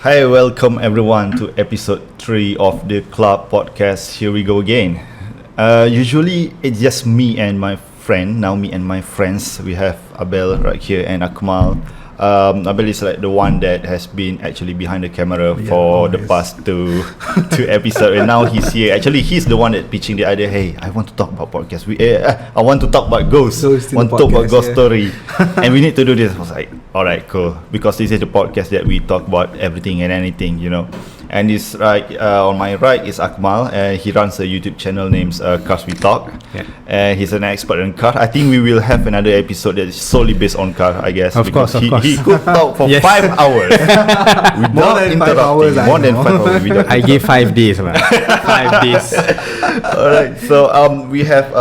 Hi, welcome everyone to episode 3 of the KLUB podcast. Here we go again. Usually it's just me and my friend. Now me and my friends. We have Abel right here and Akmal. Abel is like the one that has been actually behind the camera for the past two episodes, and now he's here. Actually, he's the one that pitching the idea. Hey, I want to talk about podcast. I want to talk about ghosts. Want to talk about ghost story, and we need to do this. I was like, all right, cool, because this is the podcast that we talk about everything and anything, you know. And it's right on my right is Akmal, and he runs a YouTube channel named Cars We Talk. And he's an expert in car. I think we will have another episode that is solely based on car, I guess. Of course. He could talk for 5 hours without interrupting. More than 5 hours. I give 5 days, man. 5 days. Alright, so we have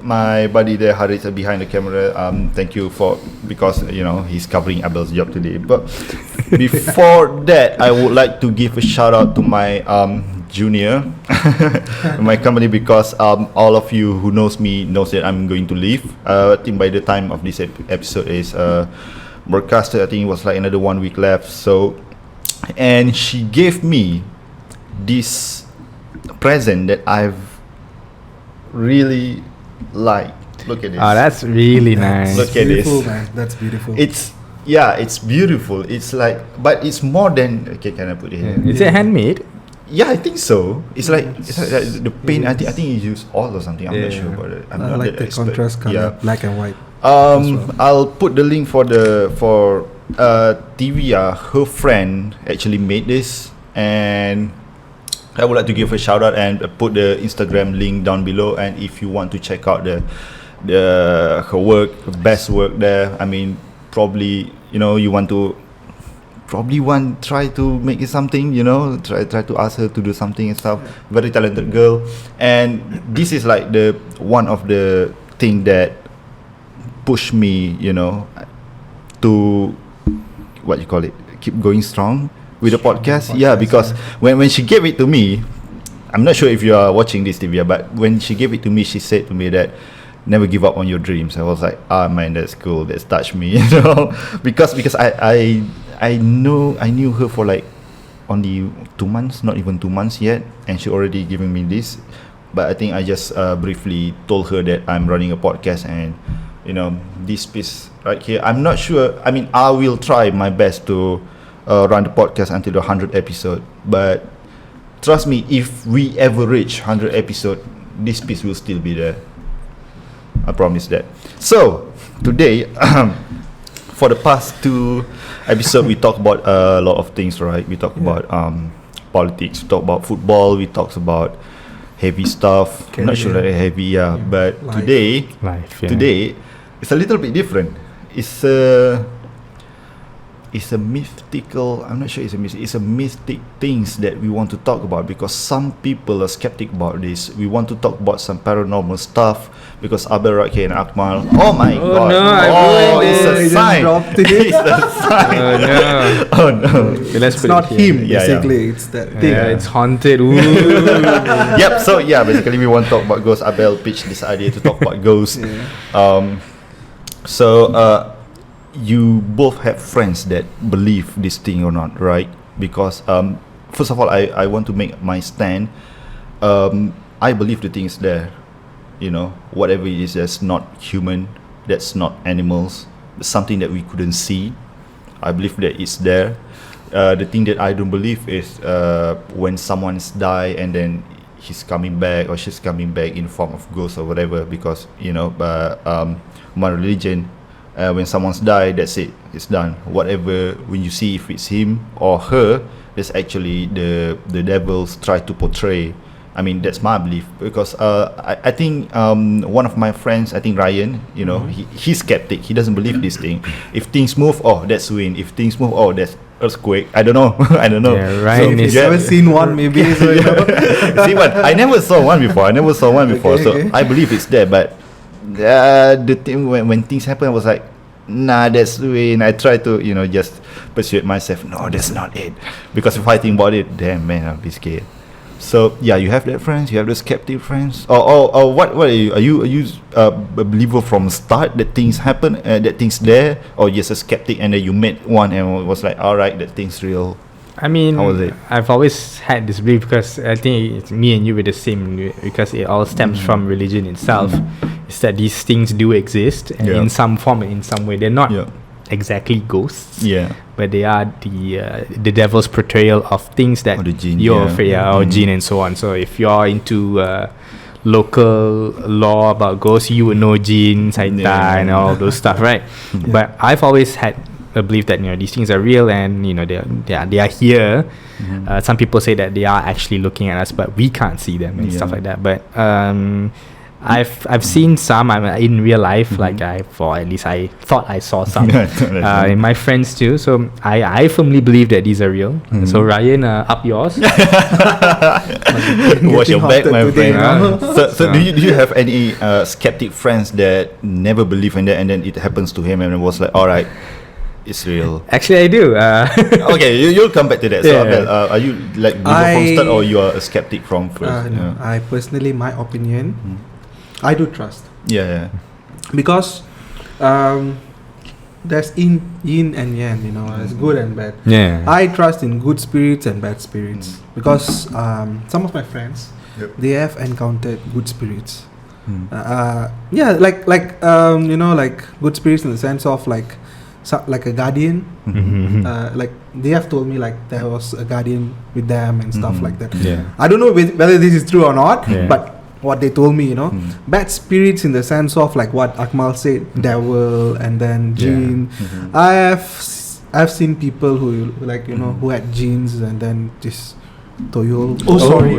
my buddy there, Haris, behind the camera. Thank you because you know he's covering Abel's job today. But before that, I would like to give a shout out to my junior my company, because all of you who knows me knows that I'm going to leave. I think by the time of this episode is broadcasted, I think it was like another 1 week left. So, and she gave me this present that I've really liked. Look at this. Oh, that's really nice. Look at this. Man. That's beautiful. It's beautiful. It's like, but it's more than. Okay, can I put it here? Is it handmade? Yeah, I think so. It's like the paint. I think you use oil or something. I'm not sure about it. I'm I not like that the expert. contrast color, black and white. I'll put the link for Tivia. Her friend actually made this, and I would like to give a shout out and put the Instagram link down below. And if you want to check out her work, best work there. I mean, probably you want to try to make it something, try to ask her to do something and stuff. Very talented girl, and this is like the one of the thing that push me, to keep going strong with the podcast. Yeah, because when she gave it to me, I'm not sure if you are watching this TV, but when she gave it to me, she said to me that never give up on your dreams. I was like, man, that's cool, that's touched me, because I knew her for like only 2 months, not even 2 months yet, and she already giving me this. But I think I just briefly told her that I'm running a podcast, and this piece right here, I'm not sure. I mean, I will try my best to run the podcast until the 100th episode, but trust me, if we ever reach 100 episode, this piece will still be there. I promise that. So today, for the past 2 episodes, we talk about a lot of things, right? We talk about politics, we talk about football, we talk about heavy stuff. I'm not sure that heavy, but Life. Today, it's a little bit different. It's a mystical. I'm not sure it's a mystic. It's a mystic things that we want to talk about, because some people are skeptic about this. We want to talk about some paranormal stuff because Abel right here and Akmal. Oh my God! No, it's a sign. It's a sign. Oh no! Oh no! Okay, let's It's put not it here. him, basically. It's that thing. Yeah, it's haunted. Ooh. Yep. So basically we want to talk about ghosts. Abel pitched this idea to talk about ghosts. You both have friends that believe this thing or not, right? Because first of all, I want to make my stand. I believe the thing is there. Whatever it is that's not human, that's not animals, something that we couldn't see. I believe that it's there. The thing that I don't believe is when someone's died and then he's coming back or she's coming back in form of ghost or whatever, because my religion, when someone's died, that's it, it's done. Whatever, when you see if it's him or her, that's actually the devils try to portray. I mean, that's my belief, because I think one of my friends, I think Ryan, he's skeptic. He doesn't believe this thing. If things move, that's wind. If things move, that's earthquake. I don't know. Yeah, Ryan If you've never seen one, maybe. So See what? I never saw one before. Okay. I believe it's there, but the thing when things happen, I was like, nah, that's wind. I try to just persuade myself, no, that's not it, because if I think about it, damn man, I'll be scared. So you have that friends, you have the skeptic friends, or what are you? Are you a believer from start that things happen, that things there, or just a skeptic and then you met one and was like, all right, that thing's real? I mean, How was it? I've always had this belief because I think it's me and you were the same because it all stems from religion itself. Is that these things do exist and in some form and in some way. They're not exactly ghosts, but they are the devil's portrayal of things that or the jinn, you're afraid or jinn and so on. So if you're into local law about ghosts, you would know jinn, saita, and all those stuff, right? But I've always had a belief that these things are real and they are here. Some people say that they are actually looking at us, but we can't see them and stuff like that. But I've seen some in real life, like I thought I saw some in my friends too. So I firmly believe that these are real. So Ryan, up yours. Watch your back, my today, friend. So do you have any skeptic friends that never believe in that, and then it happens to him and it was like, all right, it's real? Actually, I do. Okay, you'll come back to that. So Abel, are you like from start, or you are a skeptic from first? No, I personally, my opinion, I do trust. Because there's yin and yang, it's good and bad. I trust in good spirits and bad spirits because some of my friends, they have encountered good spirits. Like good spirits in the sense of like a guardian. Like they have told me like there was a guardian with them and stuff like that. I don't know whether this is true or not, but what they told me, bad spirits in the sense of like what Akmal said, devil and then jinn. I've seen people who like who had jinns and then just toyol.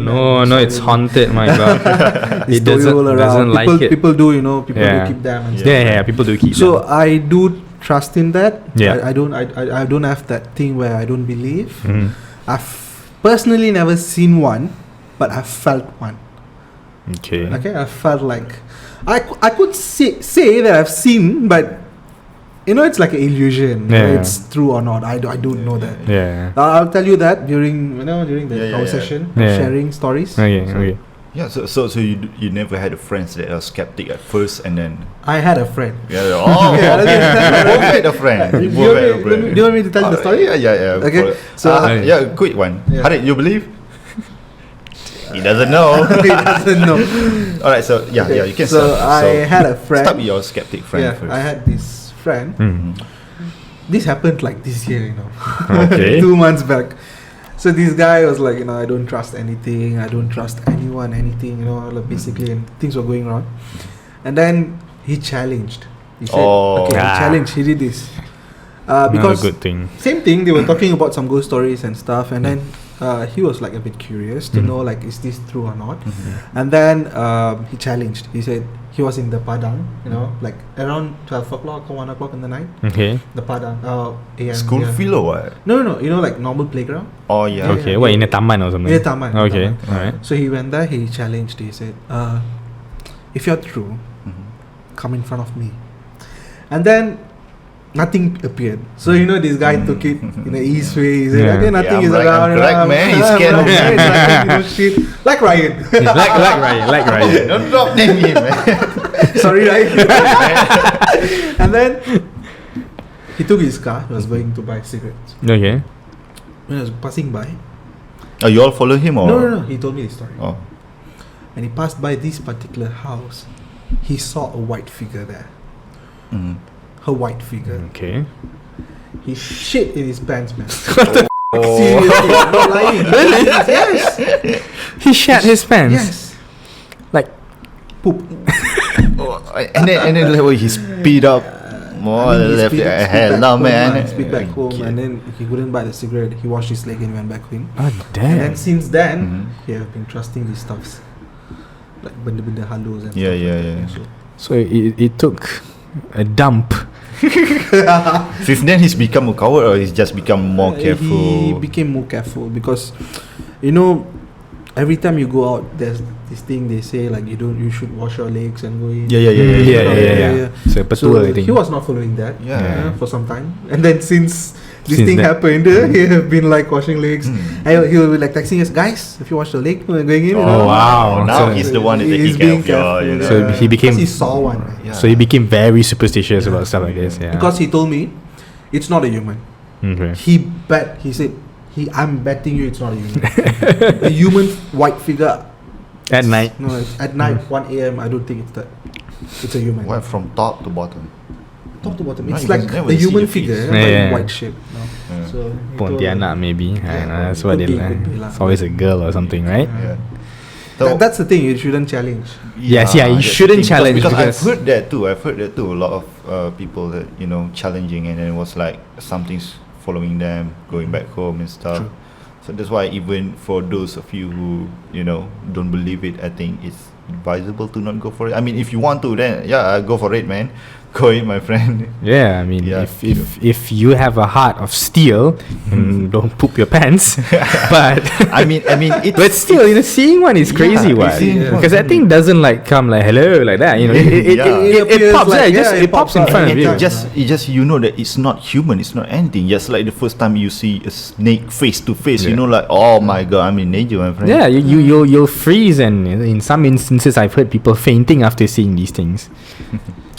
No, it's haunted. My God, it doesn't like it. People do, people do keep them. And people do keep. So them. I do trust in that. I don't have that thing where I don't believe. I've personally never seen one, but I've felt one. Okay, I felt like I could say that I've seen, but it's like an illusion. Whether it's true or not, I don't know that. I'll tell you that during our session sharing stories. So you never had a friends that are skeptic at first, and then I had a friend. You both had a friend. Do you want me to tell you the story? Okay. So quick one. How did you believe? He doesn't know. Alright, so you can start. So I had a friend. Start with your skeptic friend first. I had this friend. This happened like this year, 2 months back. So this guy was like, I don't trust anything. I don't trust anyone, anything, basically, and things were going wrong. And then he challenged. He said, he challenged. He did this. Because not a good thing. Same thing. They were talking about some ghost stories and stuff, and then he was like a bit curious to know like is this true or not. And then he challenged. He said he was in the Padang, like around 12 o'clock or 1 o'clock in the night. The Padang. AM, School field or what? No, like normal playground. Oh yeah. Okay, what, in a taman or something? In a taman. Okay, alright. So he went there. He challenged. He said, if you're true, come in front of me. And then nothing appeared. So this guy took it in an easy way. He said, okay, nothing is around. Correct, man. He's scared of me. Shit. Like Ryan. like Ryan. Don't drop name him, man. Sorry, Ryan. And then he took his car. He was going to buy cigarettes. Okay. When I was passing by. Oh, you all follow him or? No. He told me the story. Oh. When he passed by this particular house, he saw a white figure there. Her white figure. Okay. He shit in his pants, man. Seriously, I'm not lying. Really? Yes. He shat his pants. Yes. Like poop. And then he speed up. More left hell no, man. Speed back home, and then he couldn't buy the cigarette. He washed his leg and went back home. Oh damn. And then since then, he have been trusting these stuffs, like benda-benda halus and stuff. So it took a dump. Since then he's become a coward, or he's just become more careful? He became more careful because every time you go out, there's this thing they say like you should wash your legs and go in. Yeah. So he was not following that for some time, and then since this thing happened, he have been like washing legs. And he will be like texting us, guys, if you wash the leg, we're going in. Oh wow! Now he's the one that taking care of you. So he became. He saw one. So he became very superstitious about stuff like this. Yeah. Because he told me, it's not a human. Okay. He said I'm betting you it's not a human. A human white figure At night. No, it's at night 1 a.m. I don't think it's that. It's a human. What, from top to bottom? Top to bottom. No, It's you like can never the see human the figure, face. but Yeah. in white shape. No? Yeah. So Pontianak maybe. That's what could they be, like. could be lah. It's always a girl or something, right? Yeah. So, that's the thing. You shouldn't challenge. Yes, yeah, you that's the shouldn't thing. challenge because I've because- heard that too. I've heard that too. A lot of people that challenging, and then it was like something's following them, going back home and stuff. True. So that's why even for those of you who don't believe it, I think it's advisable to not go for it. I mean, if you want to, then go for it, man. Go it, my friend. Yeah, I mean, Yeah. if you have a heart of steel, don't poop your pants. But I mean, it's but still, seeing one is crazy, Yeah, what? seeing one. Because that thing doesn't like come like hello like that. It appears pops. like- It pops in out front of you. anytime. It just that it's not human, it's not anything. Just like the first time you see a snake face to face, Yeah. like, oh my god, I'm in nature, my friend. Yeah, you'll freeze, and in some instances, I've heard people fainting after seeing these things.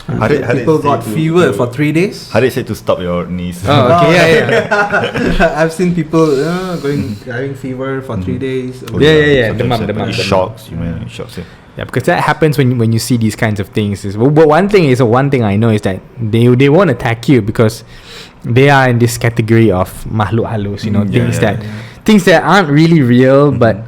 People got fever for 3 days. How did say to stop your knees? Oh, okay, yeah. I've seen people having fever for 3 days. Yeah. Sometimes Demam. it shocks you, man. It shocks you. Yeah, because that happens when you see these kinds of things. But one thing I know is that they won't attack you because they are in this category of makhluk halus, things that aren't really real, but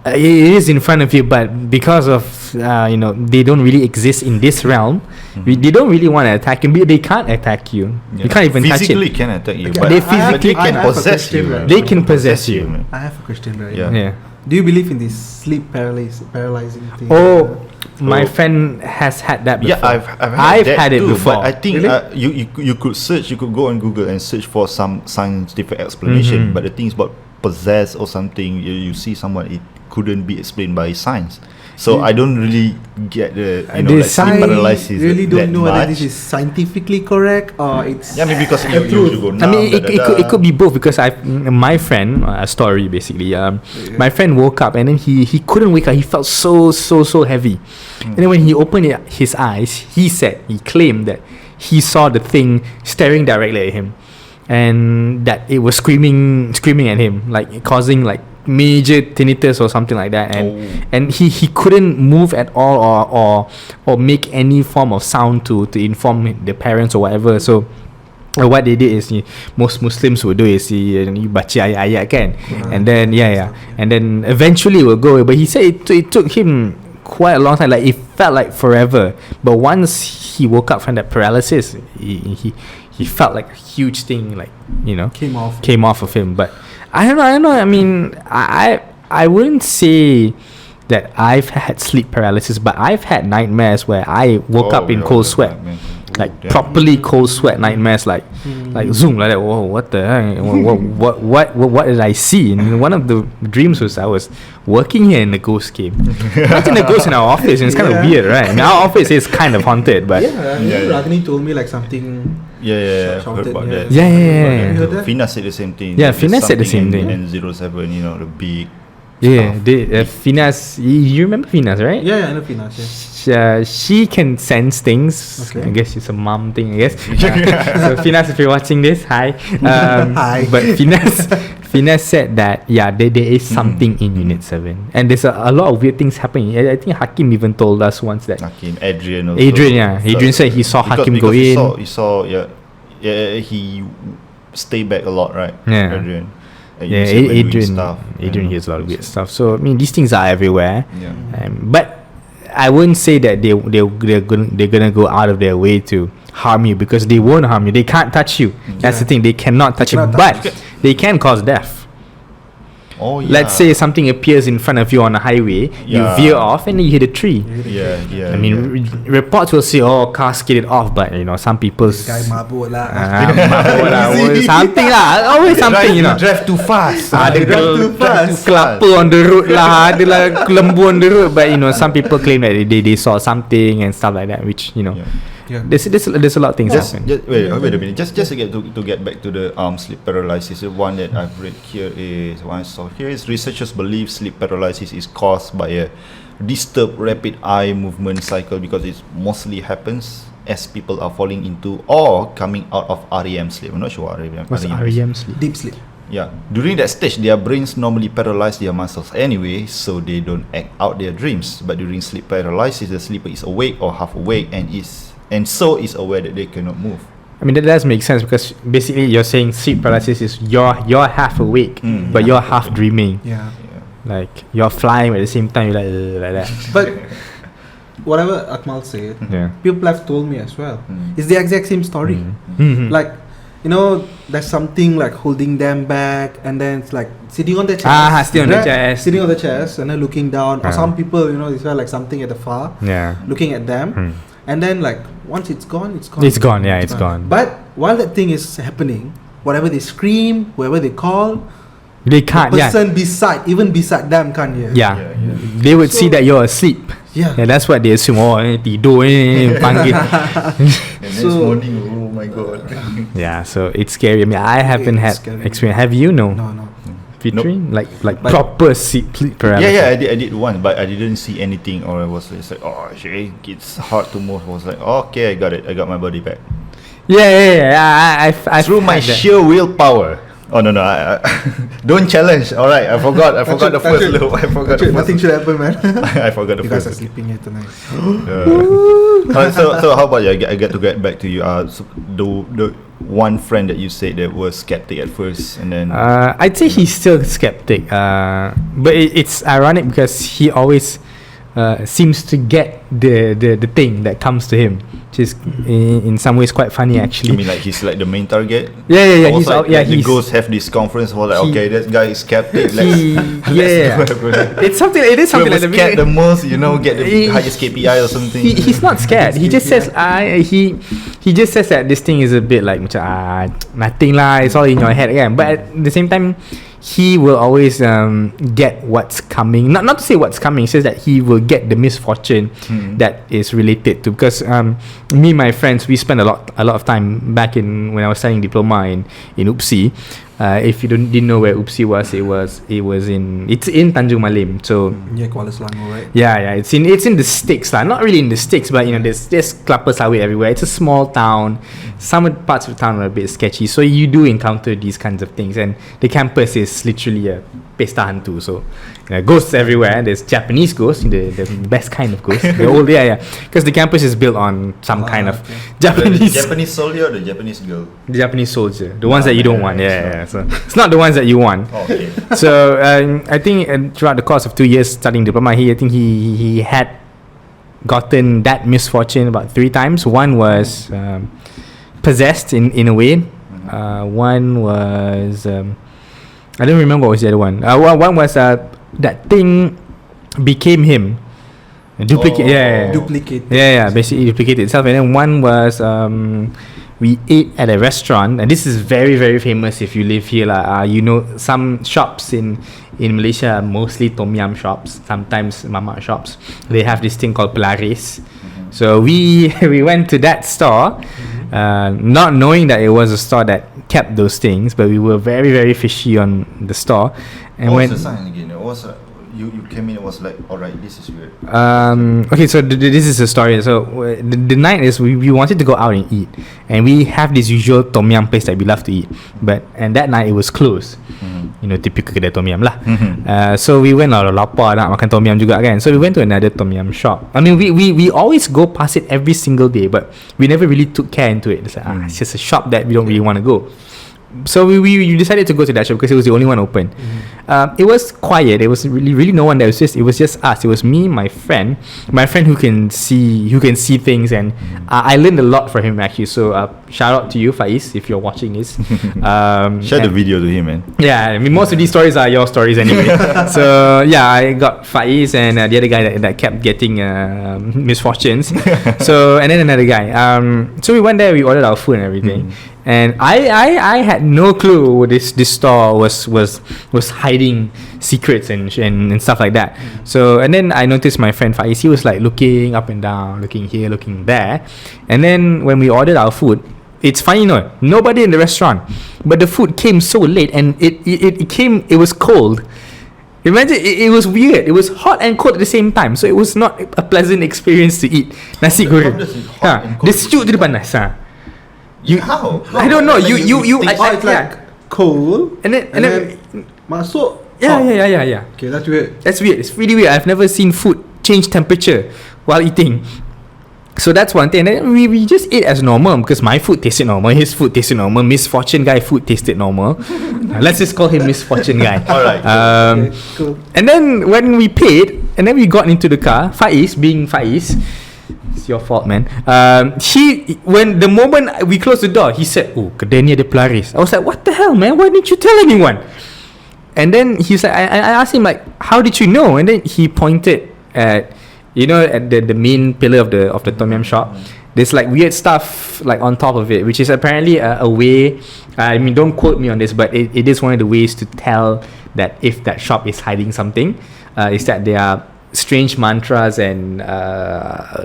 it is in front of you. But because of they don't really exist in this realm, they don't really want to attack you. They can't attack you. You can't even physically touch it. can attack you, Okay, but They I have- physically I can have a possess question, you. right? They can possess you. man. I have a question, right? Yeah. Yeah. Do you believe in this sleep paralyzing thing? Oh, my Oh. friend has had that before. Yeah, I've I've that had it too, before. But I think Really? you could search, you could go on Google and search for some scientific explanation. Mhm. But the thing is about possess or something, you see someone, it couldn't be explained by science. So I don't really get the sleep paralysis. really don't that know whether much. this is scientifically correct or it's. Yeah, maybe because you go I numb, mean, it could be both because my friend, a story basically. My friend woke up and then he couldn't wake up. He felt so heavy, and then when he opened his eyes, he claimed that he saw the thing staring directly at him, and that it was screaming at him, like causing like major tinnitus or something like that, and he couldn't move at all or make any form of sound to inform the parents or whatever. So what they did is most Muslims would do is you baca ayat-ayat kan, and then and then eventually it will go away. But he said it took him quite a long time, like it felt like forever. But once he woke up from that paralysis, he felt like a huge thing, like came off of him. But I don't know. I mean, I wouldn't say that I've had sleep paralysis, but I've had nightmares where I woke up in cold sweat, like properly cold sweat nightmares, like zoom like that. Whoa, what the heck? What did I see? And one of the dreams was I was working here and the ghost came. Imagine the ghost in our office, and it's kind of weird, right? And our office is kind of haunted, but Ragini told me like something. I've heard about that. Yeah. You heard that? Fina said the same thing. Yeah, There's Fina said the something same thing. in 07, the big. yeah, stuff. Finas. You remember Finas, right? Yeah, I know Finas. Yeah. She can sense things. Okay. I guess it's a mom thing. I guess. So Finas, if you're watching this, hi. Hi. But Finas said that there is something in Unit 7, and there's a lot of weird things happening. I think Hakim even told us once that. Hakim, Adrian also. Adrian said he saw Hakim go in. He saw he stayed back a lot, right? Yeah. Adrian. And you said when doing stuff, Adrian hears a lot of weird stuff. So I mean, these things are everywhere. Yeah. But I wouldn't say that they're gonna go out of their way to harm you, because they won't harm you. They can't touch you. That's the thing. They cannot touch you, but they can cause death. Oh yeah. Let's say something appears in front of you on a highway, you veer off, and then you hit a tree. Yeah. I mean, reports will say, car skidded off, but some people's Guy mabuk lah. something lah, always something, drive too fast. Ada drive too fast. kelapa on the road lah, ada lah lembu on the road, but some people claim that they saw something and stuff like that, which Yeah. there's a lot of things happen. Wait a minute. Just to get back to the sleep paralysis. The one that I've read here is one I saw here is researchers believe sleep paralysis is caused by a disturbed rapid eye movement cycle because it mostly happens as people are falling into or coming out of REM sleep. I'm not sure what REM. What's REM sleep? Deep sleep. During that stage, their brains normally paralyze their muscles anyway, so they don't act out their dreams. But during sleep paralysis, the sleeper is awake or half awake and is aware that they cannot move. I mean, that does make sense because basically you're saying sleep paralysis is you're half awake, but you're half dreaming. Yeah. Like you're flying at the same time. You're like that. But whatever Akmal said, people have told me as well. It's the exact same story. Like, you know, there's something like holding them back, and then it's like sitting on the chest. Sitting on the chest, and then looking down. Or some people, you know, they feel like something at the far, looking at them, and then like once it's gone, it's gone. It's gone. Yeah, it's gone. But while that thing is happening, whatever they scream, whoever they call, they can't. The person beside them can't hear. They would see that you're asleep. Yeah, that's what they assume. Oh, tidur ni panggil. And next morning, oh my god. Yeah, so it's scary. I mean, I haven't had experience. Have you? No. Featuring like proper sleep paralysis. Yeah, I did one, but I didn't see anything, or I was just like, oh shit, it's hard to move. I was like, okay, I got it. I got my body back. Yeah. I through my sheer willpower. Oh no, I don't challenge. All right, I forgot the first loop. Nothing should happen, man. I forgot the you first. guys are sleeping here tonight. So how about you? I get to get back to you. So the one friend that you said that was skeptic at first, and then I'd say he's still skeptic. But it's ironic because he always seems to get the thing that comes to him, which is in some ways quite funny actually. I mean, like he's like the main target. Yeah. The ghosts have this conference where like, okay, that guy is skeptic. It's something. It is something like scared the most, you know, get the highest KPI or something. He's not scared. He just says he just says that this thing is a bit like nothing lah. It's all in your head again. But at the same time, he will always get what's coming. Not to say what's coming. He says that he will get the misfortune that is related to, because me and my friends, we spent a lot of time back when I was studying diploma in UPSI. If you didn't know where UPSI was, it's in Tanjung Malim. So Kuala Selangor, right? Yeah. It's in the sticks lah. Not really in the sticks, but you know, there's kelapa sawit everywhere. It's a small town. Some parts of the town are a bit sketchy, so you do encounter these kinds of things. And the campus is literally a pesta hantu. So ghosts everywhere. There's Japanese ghosts, the best kind of ghosts. The old, because the campus is built on some kind of Japanese soldier or the Japanese girl? The Japanese soldier, the ones that you don't want. So it's not the ones that you want. Okay. So I think throughout the course of 2 years studying diploma, he had gotten that misfortune about 3 times. One was possessed in a way. One was I don't remember what was the other one. One was that thing became him. Duplicate. Basically duplicate itself. And then one was we ate at a restaurant, and this is very, very famous if you live here. You know, some shops in Malaysia are mostly tom yum shops, sometimes mamak shops. They have this thing called pelaris. So we went to that store, not knowing that it was a store that kept those things, but we were very, very fishy on the store. And what was the sign again? It was you came in, it was like, alright, this is weird. Okay, so this is the story. So the night is we wanted to go out and eat, and we have this usual tom yum place that we love to eat, and that night it was closed. You know, typical kedai tom yum lah. So we went lapar nak makan tom yum juga kan. So we went to another tom yum shop. I mean, we always go past it every single day, but we never really took care into it. It's like, it's just a shop that we don't really want to go. So we decided to go to that shop because it was the only one open. It was quiet. It was really no one there. It was just us. It was me, my friend who can see things, and I learned a lot from him actually. So shout out to you, Faiz, if you're watching this. Share the video to him, man. Yeah, I mean, most of these stories are your stories anyway. So yeah, I got Faiz and the other guy that kept getting misfortunes. So and then another guy. So we went there. We ordered our food and everything. And I had no clue this store was hiding secrets and stuff like that. So and then I noticed my friend Faiz, he was like looking up and down, looking here, looking there. And then when we ordered our food, it's funny, nobody in the restaurant, but the food came so late, and it was cold. Imagine, it was weird. It was hot and cold at the same time, so it was not a pleasant experience to eat nasi goreng. Dia sejuk tu dia panas. How? I don't know. You it's like cold. And then masuk. Yeah. Okay, that's weird. That's weird. It's really weird. I've never seen food change temperature while eating. So that's one thing. And then we just ate as normal because my food tasted normal, his food tasted normal, Misfortune guy food tasted normal. Let's just call him Misfortune guy. Alright. Okay, cool. And then when we paid, and then we got into the car, Faiz, being Faiz, it's your fault, man. When the moment we closed the door, he said, "Oh, kedai ni ada pelaris." I was like, "What the hell, man? Why didn't you tell anyone?" And then he's like, I asked him like, "How did you know?" And then he pointed at, at the main pillar of the tom yum shop. There's like weird stuff like on top of it, which is apparently a way. I mean, don't quote me on this, but it is one of the ways to tell that if that shop is hiding something, is that there are strange mantras and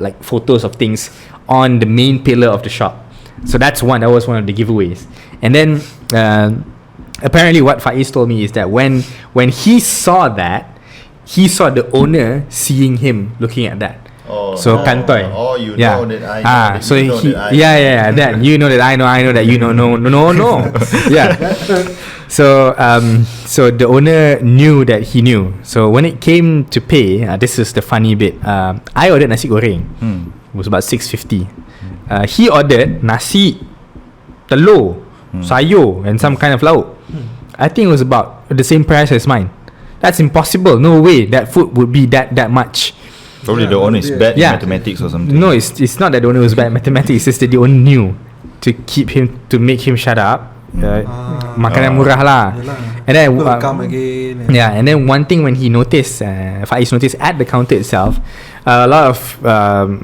like photos of things on the main pillar of the shop. So that was one of the giveaways. And then apparently what Faiz told me is that when he saw that, he saw the owner seeing him looking at that. So kantoy. You know that I know. So you know he, that I yeah, that you know that I know that you know, no. Yeah. So the owner knew that he knew. So when it came to pay, this is the funny bit. I ordered nasi goreng. It was about $6.50. He ordered nasi, telur, sayur, and some kind of lauk. I think it was about the same price as mine. That's impossible. No way that food would be that much. Probably the owner is bad in mathematics or something. No, it's not that the owner was bad at mathematics. It's that the owner knew to make him shut up. Makanan murah lah. And then come again. And then one thing when he noticed, Faiz noticed at the counter itself, a lot of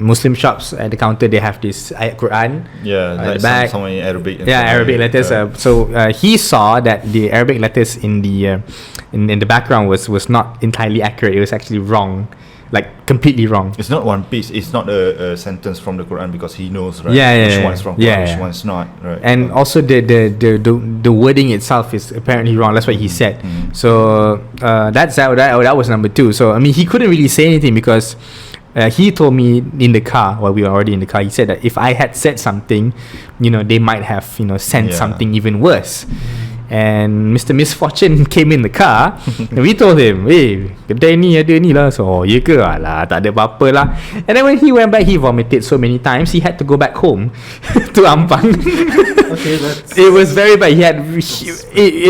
Muslim shops at the counter, they have this ayat Quran. Like the back. some in Arabic. Arabic letters. So he saw that the Arabic letters in the in the background was not entirely accurate. It was actually wrong. Like completely wrong. It's not one piece. It's not a sentence from the Quran because he knows, right? Which one's from Quran, which one's not, right? And also the wording itself is apparently wrong. That's what he said. So that was number 2. So I mean, he couldn't really say anything because he told me in the car while we were already in the car. He said that if I had said something, they might have sent something even worse. And Mr. Misfortune came in the car and we told him, kedai ni ada ni lah. So, ya ke? Alah, tak ada apa-apa lah. And then when he went back, he vomited so many times, he had to go back home to Ampang. Okay, it was very bad. He had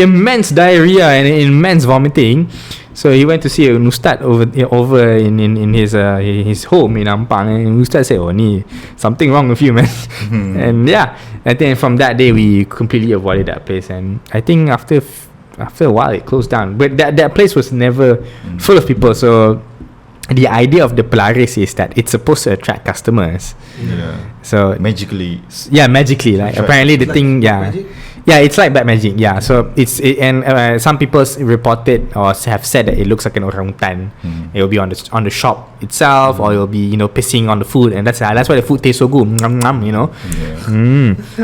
immense diarrhea and immense vomiting. So he went to see an ustad over in his home in Ampang, and ustad said, "Oh, ni something wrong with you, man." And I think from that day we completely avoided that place. And I think after a while it closed down. But that place was never full of people. So the idea of the pelaris is that it's supposed to attract customers. So magically. Like apparently the thing. Magic? Yeah, it's like black magic. Yeah, so some people reported or have said that it looks like an orangutan. It will be on the shop itself, or it will be pissing on the food, and that's why the food tastes so good.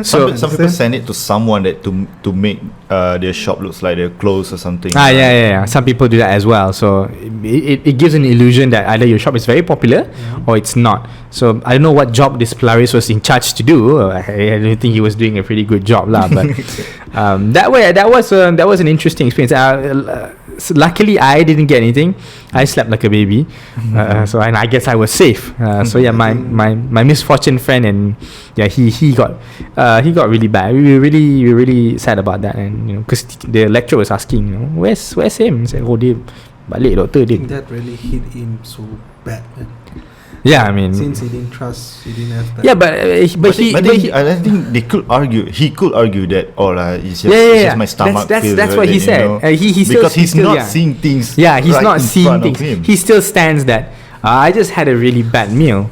So some people send it to someone that to make their shop looks like they're closed or something. Yeah. Some people do that as well. So it gives an illusion that either your shop is very popular or it's not. So I don't know what job this Polaris was in charge to do. I don't think he was doing a pretty good job lah. But that was an interesting experience. Luckily I didn't get anything. I slept like a baby. So and I guess I was safe. So yeah, my misfortune friend, and he got really bad. We were really sad about that, and because the lecturer was asking, where's him? I said, dia balik doktor dia. I think that really hit him so bad, man. Yeah, I mean, since he didn't trust, he didn't have that. Yeah, but I think they could argue. He could argue that it's just my stomach. That's what he said. He still, because he's not seeing things. Yeah, he's not seeing things. He still stands that I just had a really bad meal.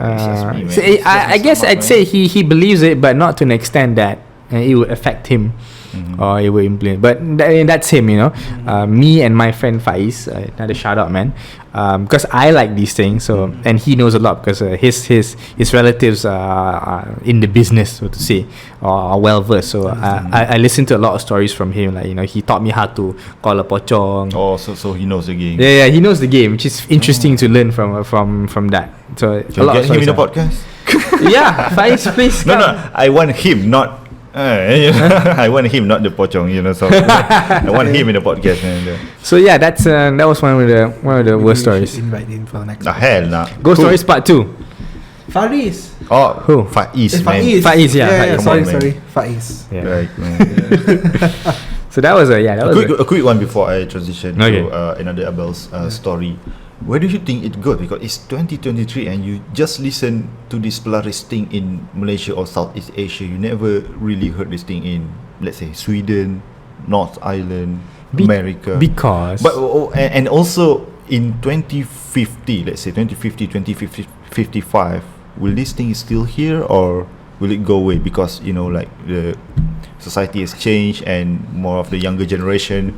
I guess I'd say he believes it, but not to an extent that it would affect him. Or it will implement, but that's him, me and my friend Faiz, another shout out, man, because I like these things, so and he knows a lot because his relatives are in the business, so to say, or are well versed. So I listened to a lot of stories from him, like he taught me how to call a pocong. So he knows the game. Yeah, he knows the game, which is interesting to learn from that. So can you get him in the podcast? Yeah, Faiz, please. No, I want him, not I want him, not the pocong, So I want him in the podcast. So yeah, that was one of the worst stories. Invite him for next. Hell nah. Ghost stories part 2. Faiz. Oh, who? Faiz, man. Faiz, yeah. Sorry, Faiz. Yeah. Right, man. So that was a quick one before I transition to another Abel's story. Where do you think it goes? Because it's 2023 and you just listen to this Polaris thing in Malaysia or Southeast Asia. You never really heard this thing in, let's say, Sweden, North Island, America. Because... But and also in 2050, let's say 2055, will this thing still here or will it go away? Because, like the society has changed and more of the younger generation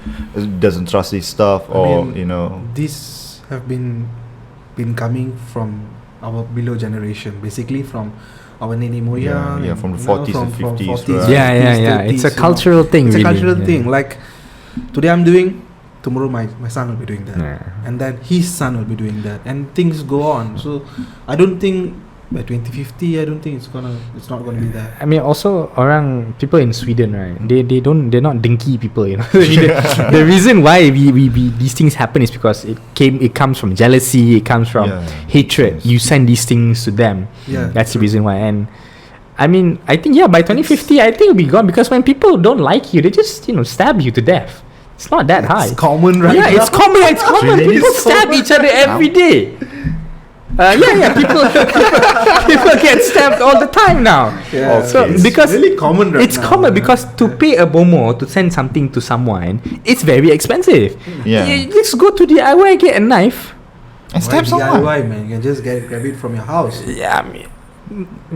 doesn't trust this stuff This have been coming from our below generation, basically from our nene moyang, from the 40s and 50s, right? Yeah. It's a cultural thing. It's really. a cultural thing. Like today I'm doing, tomorrow my son will be doing that, and then his son will be doing that, and things go on. So I don't think by 2050, I don't think it's not gonna be that. I mean, also people in Sweden, right? They're not dinky people, The reason why we these things happen is because it comes from jealousy, it comes from hatred. Yes. You send these things to them. Yeah, that's the reason why. And I mean, I think by 2050, I think it'll be gone because when people don't like you, they just stab you to death. It's not that high. It's common, right? Yeah, it's common. It's common. Really? People stab each other every day. People get stabbed all the time now. Yeah. So Okay. because It's really common right it's now, common because to pay a bomo to send something to someone, it's very expensive. Yeah. Just go to DIY, get a knife, And stab someone. DIY, man. You can just grab it from your house. yeah. I mean,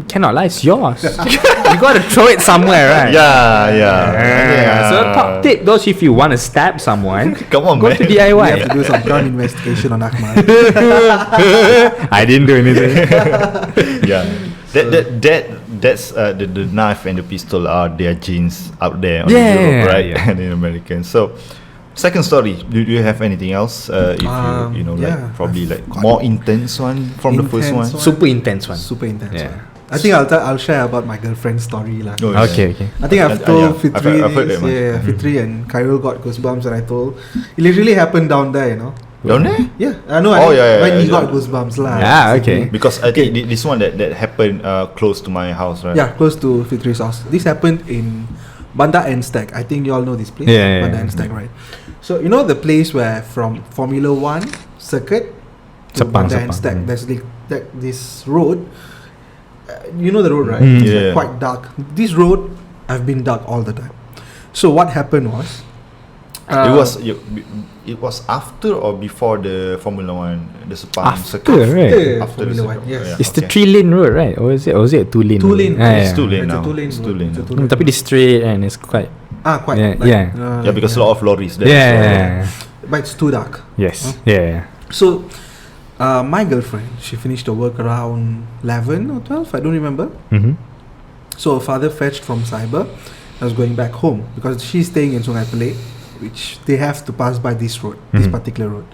cannot lie, it's yours. You gotta throw it somewhere, right? Yeah. So top tip, those if you want to stab someone, Come on, go man. to We DIY. have to do some ground investigation on Akmal. I didn't do anything. Yeah. That's the knife and the pistol are their genes out there on Europe, right? Yeah. And in America. So, second story. Do you have anything else? If like probably like more intense one from the first one. Intense one. Super intense one. Super intense. Yeah. One. I think I'll share about my girlfriend's story lah. Oh, yeah. Okay. I think I've told Fitri I've heard that this. one. Yeah, Fitri and Khairul got goosebumps, and I told it literally happened down there, Down there? Yeah, I know. Oh, yeah, when he yeah. got goosebumps lah. Yeah, okay. Because I think this one that happened close to my house, right? Yeah, close to Fitri's house. This happened in Banda Enstag. I think you all know this place. Yeah, Banda Enstag, right? So you know the place where from Formula 1 circuit to Banda Enstag, there's this road. You know the road, right? It's like quite dark. This road, I've been dark all the time. So what happened was, it was after or before the Formula 1, the Sepang After, circuit. right? After the Formula 1, circuit. yes. Yeah, It's the okay. 3-lane road, right? Or is it a 2-lane? Two-lane. It's 2-lane It's a now. two-lane It's road. 2-lane It's a now. two-lane. Tapi it's straight and it's quite. Quite. Yeah, like, yeah. Yeah, because a lot of lorries there. Yeah. But it's too dark. Yes. Yeah. So, my girlfriend, she finished her work around 11 or 12, I don't remember. Mm-hmm. So her father fetched from Cyber and was going back home because she's staying in Sungai Pelek, which they have to pass by this road, this particular road.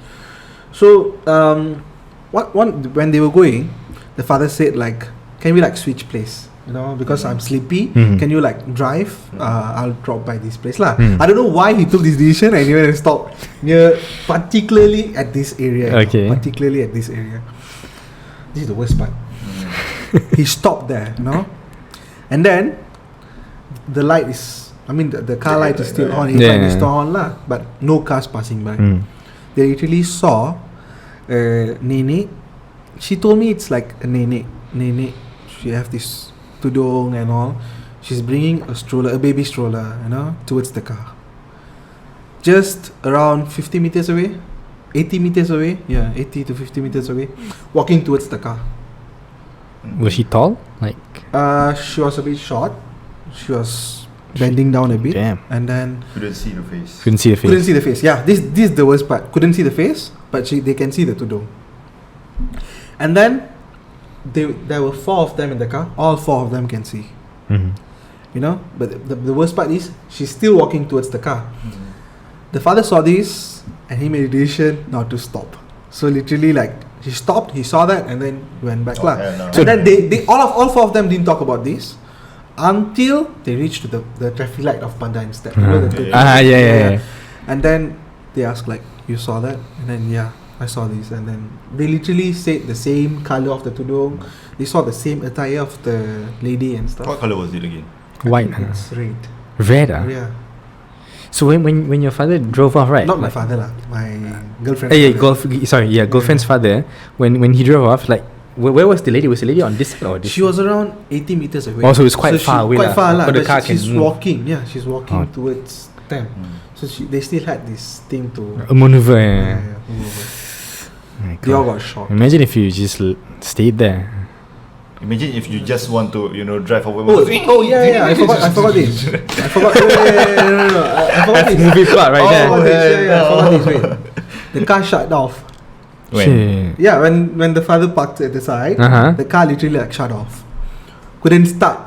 So, when they were going, the father said like, can we like switch place? Because I'm sleepy. Can you like drive? I'll drop by this place lah. I don't know why he took this decision and he went and stopped particularly at this area. Okay. Particularly at this area. This is the worst part. He stopped there, and then the light is. I mean, the car light is still on. Light is still on lah, but no cars passing by. They literally saw Nene. She told me it's like a Nene. She have this tudung and all. She's bringing a baby stroller, towards the car. Just around 50 meters away, 80 meters away, 80 to 50 meters away, walking towards the car. Was she tall? Like. She was a bit short. She was bending down a bit. Damn. And then Couldn't see the face. Couldn't see the face. couldn't see the face. Yeah, this is the worst part. Couldn't see the face, but they can see the tudung. And then there were 4 of them in the car. All 4 of them can see. But the worst part is she's still walking towards the car. The father saw this and he made a decision not to stop. So literally, like, he stopped, he saw that, and then went back lah. No. So then they all 4 of them didn't talk about this. until they reach to the traffic light of Panda instead. Yeah. And then they ask like, you saw that? And then I saw this. And then they literally said the same color of the tudung. They saw the same attire of the lady and stuff. What color was it again? White. It's red. Red. Yeah. So when your father drove off, right? Not my father lah, my girlfriend. Girlfriend's father. When he drove off, like where was the lady? Was the lady on this side or this? She was around 80 meters away. Oh, so it's quite far away. Quite far lah. The car she's can move. walking. Yeah, she's walking towards them. So they still had this thing to maneuver. Move over. They all got shocked. Imagine if you just stayed there. Imagine if you just want to, drive over. Yeah. I forgot this. I forgot. No. I forgot this. Movie plot right there. I forgot this. Wait. The car shut off. When? Yeah, when the father parked at the side, the car literally like shut off. Couldn't start.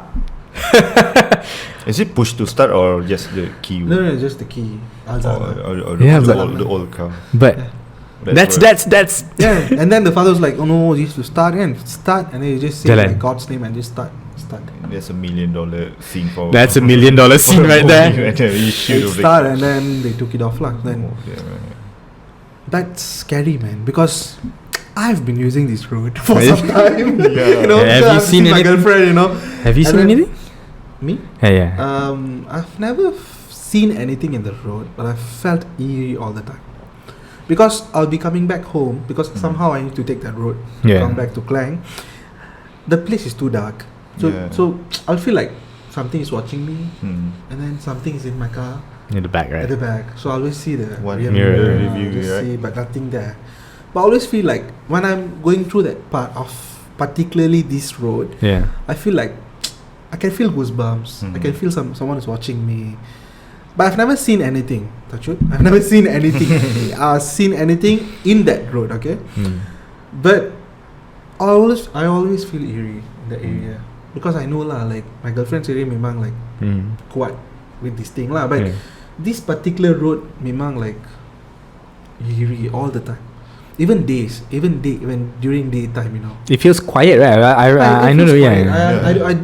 Is it push to start or just the key? No, just the key. Or the old car. But that's yeah. And then the father was like, "Oh no, you have to start and then you just say like God's name and just start." That's $1 million scene for. That's $1 million scene right there. Start and then they took it off lah. Then that's scary, man, because I've been using this road for some time. Have you seen my anything? girlfriend, Have you seen anything? Me? Yeah. I've never seen anything in the road, but I felt eerie all the time. Because I'll be coming back home, because somehow I need to take that road to come back to Klang. The place is too dark. So I'll feel like something is watching me, and then something is in my car. In the back, right? At the back. So I always see the rear mirror review, see, but nothing there. But I always feel like when I'm going through that part of particularly this road, I feel like I can feel goosebumps. I can feel someone is watching me. But I've never seen anything. I've never seen anything. I've seen anything in that road, okay? But I always feel eerie in the area. Because I know lah, like my girlfriend's area memang like kuat with this thing lah. But this particular road memang like eerie all the time. Even during daytime, It feels quiet, right? I know.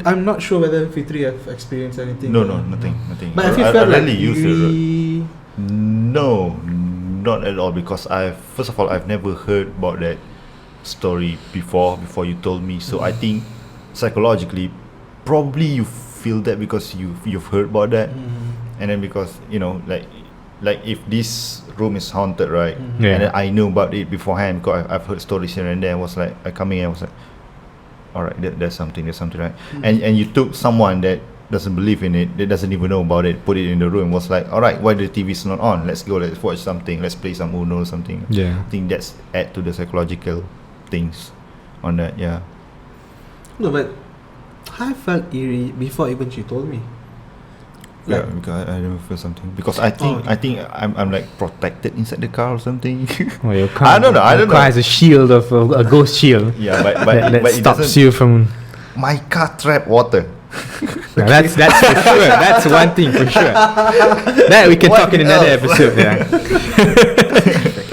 I'm not sure whether Fitri have experienced anything. No, nothing. But I felt like eerie. No, not at all. Because first of all, I've never heard about that story before you told me. So I think psychologically, probably you feel that because you've heard about that, and then because like if this room is haunted, right? And then I know about it beforehand because I've heard stories here and there. I was like, I coming in, I was like, all right, there's something, right? And you took someone that doesn't believe in it, that doesn't even know about it, put it in the room, was like, all right, why the TV's not on? Let's go, let's watch something, let's play some Uno or something. I think that's add to the psychological things on that. No, but I felt eerie before even she told me. Because I never feel something. Because I think I'm like protected inside the car or something. Your car, I don't know. Your car has a shield of a ghost shield. Yeah, but that stops it you from. My car trap water. That's for sure. That's one thing for sure. That we can talk in another episode.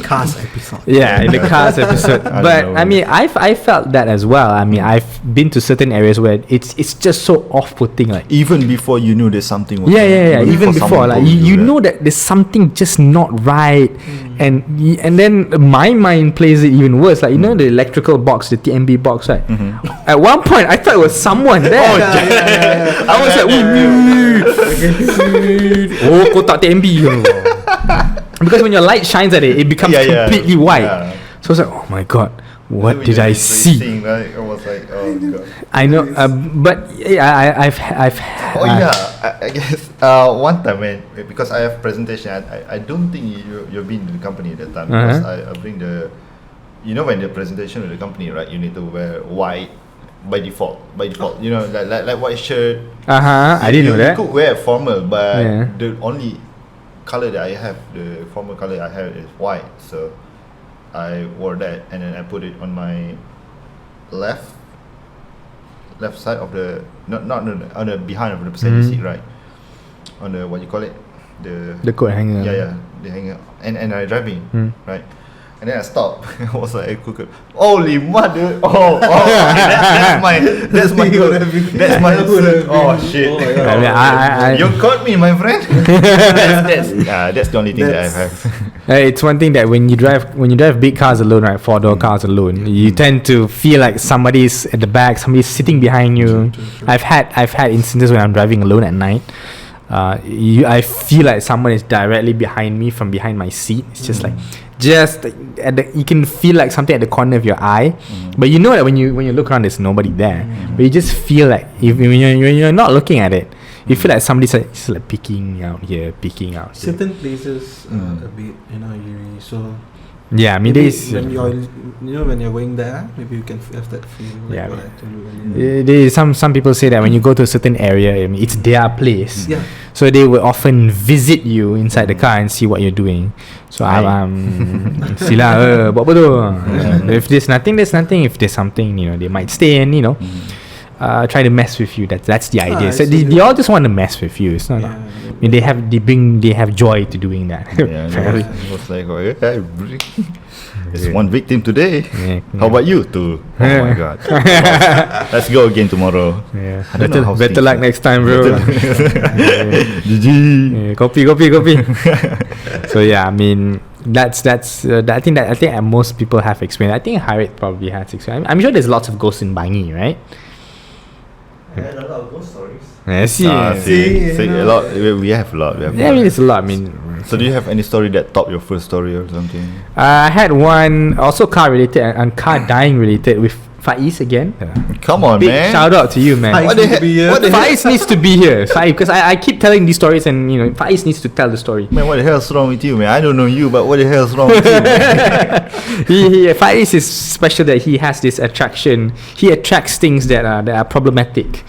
Cars episode. In the cars episode. But I mean, I felt that as well. I mean, I've been to certain areas where it's just so off-putting. Like even before you knew there's something. Even before, like you know that there's something just not right, and then my mind plays it even worse. Like the electrical box, the TMB box, right? At one point, I thought it was someone there. I was like, oh, kotak TMB. Because when your light shines at it, it becomes completely white. So I was like, oh my god, what did I see? Right? I was like, oh god. I know, but I've I guess one time when, because I have presentation, I don't think you've been to the company at that time, because I bring the, when the presentation of the company, right, you need to wear white by default, like white shirt. I didn't know that. You could wear formal, but the only color that I have, the formal color I have is white, so I wore that, and then I put it on my left side of the not on the behind of the passenger seat, right, on the the coat hanger, the hanger, and I driving, right, And then I stopped. I was like, holy mother! That's my hood. That's my hood. Oh shit! Oh my God. You caught me, my friend. That's the only thing that I have. It's one thing that when you drive big cars alone, right, 4-door cars alone, you tend to feel like somebody's at the back, somebody's sitting behind you. True. I've had instances when I'm driving alone at night. I feel like someone is directly behind me from behind my seat. It's just like you can feel like something at the corner of your eye, but you know that when you look around, there's nobody there. But you just feel like when you're not looking at it, you feel like somebody's just like peeking out here. Certain places a bit, eerie. So yeah, I mean, when you're going there, maybe you can have that feeling. Like what I told you earlier. Some people say that when you go to a certain area, I mean, it's their place. Yeah. So they will often visit you inside the car and see what you're doing. So sila buat apa tu? If there's nothing, there's nothing. If there's something, they might stay and try to mess with you. That's the idea. So they all just want to mess with you. It's not. I mean, they have joy to doing that. Yeah, it was like, there's one victim today. How about you two? Oh my God. Let's go again tomorrow. Yeah. Better luck next time, bro. GG. Copy. So yeah, I mean, that's I think most people have experienced. I think Harith probably has experienced. I'm sure there's lots of ghosts in Bangi, right? I had a lot of ghost stories. See, a lot. We have a lot. I mean, it's a lot. I mean, so do you have any story that topped your first story or something? I had one also car related and car dying related with Faiz again. Come on, Big man. shout out to you, man. What the heck? Faiz needs to be here. Because I keep telling these stories and Faiz needs to tell the story. Man, what the hell's wrong with you, man? I don't know you, but what the hell's wrong with you, man? Faiz is special that he has this attraction. He attracts things that are problematic.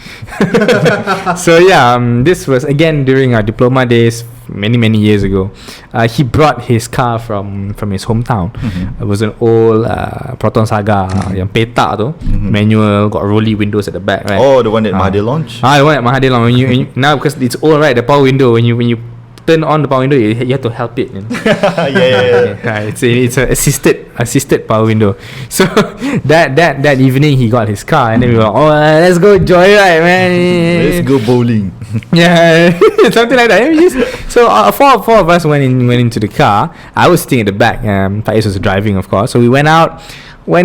So yeah, this was again during our diploma days many years ago. He brought his car from his hometown. It was an old Proton Saga yang petak tu, manual, got rolly windows at the back, right? Oh, the one that Mahathir launched? The one at Mahathir launched. When you now, because it's old, right, the power window, when you turn on the power window, you have to help it. Yeah. It's a assisted power window. So that evening he got his car and then we were like, let's go joyride, man. Let's go bowling. Yeah, something like that. So four of us went into the car. I was sitting at the back. Faiz was driving, of course. So we went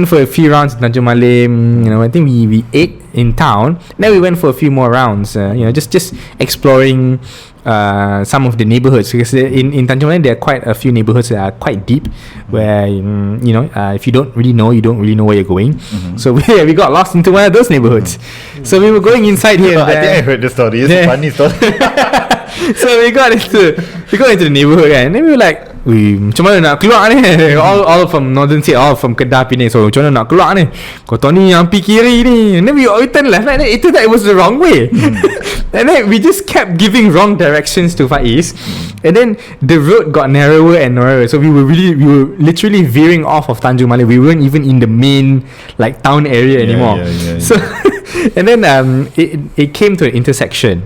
for a few rounds in Tanjung Malim. I think we ate in town. Then we went for a few more rounds. Just exploring some of the neighborhoods, because in Tanjung Malim there are quite a few neighborhoods that are quite deep, where if you don't really know where you're going. So we got lost into one of those neighborhoods. So we were going inside here. I think I heard the story. It's a funny story. So we got into the neighborhood, and then we were like, macam mana nak keluar ni? all from northern state, all from Kedah Penang. So macam mana nak keluar ni? Kau tahu ni yang pergi kiri ni. And then we turn left, and then it turned out it was the wrong way. And then we just kept giving wrong directions to Faiz. And then the road got narrower and narrower. So we were literally veering off of Tanjung Malim. We weren't even in the main town area anymore. Yeah. So and then it came to an intersection.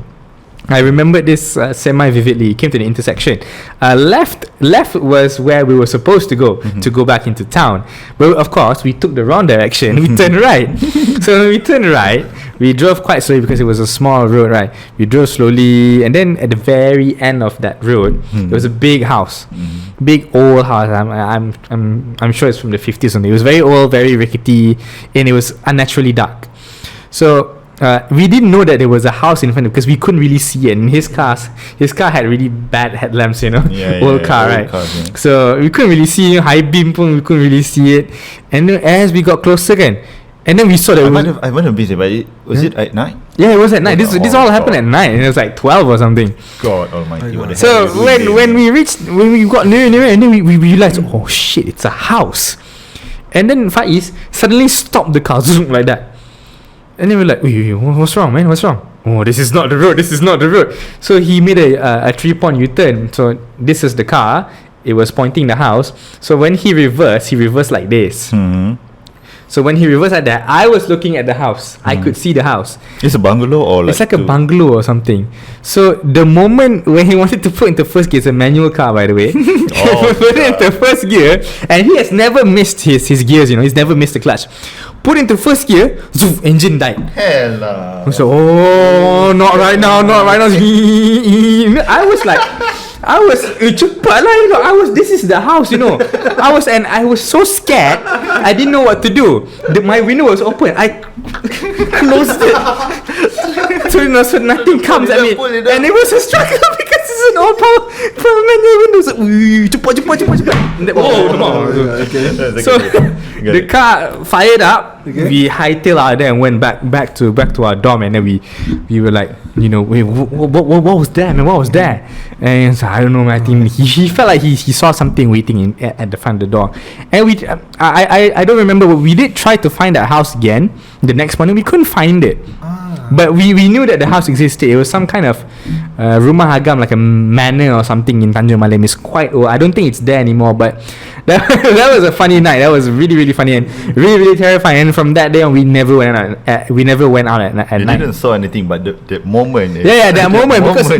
I remember this semi-vividly. It came to the intersection. Left was where we were supposed to go to go back into town. But of course, we took the wrong direction. We turned right. So when we turned right, we drove quite slowly because it was a small road, right? We drove slowly, and then at the very end of that road, there was a big house, big old house. I'm sure it's from the 50s or something. It was very old, very rickety, and it was unnaturally dark. So we didn't know that there was a house in front of, because we couldn't really see it. And his car had really bad headlamps, old car, right? Cars, yeah. So we couldn't really see high beam, we couldn't really see it. And then as we got closer again, and then we saw that I might have been there, but was it at night? Yeah, it was at night. This all happened at night, and it was like 12 or something. God Almighty! What the So hell when we got nearer, and then we realized, oh shit, it's a house. And then Faiz suddenly stopped the car, zoom, like that. And then we're like, what's wrong, man? What's wrong? Oh, this is not the road. So he made a 3-point U-turn. So this is the car. It was pointing the house. So when he reversed like this. So when he reversed like that, I was looking at the house. I could see the house. It's a bungalow or It's like a bungalow or something. So the moment when he wanted to put into first gear, it's a manual car, by the way. Put it into first gear, and he has never missed his gears. You know, he's never missed the clutch. Put into first gear, zoof, engine died. Hell. So not right now, not right now. I was like, cepat lah, you know. This is the house, you know. I was so scared. I didn't know what to do. My window was open. I closed it. So nothing comes at me. And it was a struggle because it's an old power manual window. So, cepat. So the car fired up. Okay. We hightailed out there and went back to our dorm, and then we were like, you know, wait, what was that, man? What was that? And so, I don't know, man. I think he felt like he saw something waiting at the front of the door. And I don't remember, but we did try to find that house again. The next morning we couldn't find it. But we knew that the house existed. It was some kind of rumah hagam, like a manor or something in Tanjung Malim. It's quite old. I don't think it's there anymore, but that was a funny night. That was really, really funny and really, really terrifying. And from that day on, we never went out at night. You didn't saw anything, but the moment. That moment, because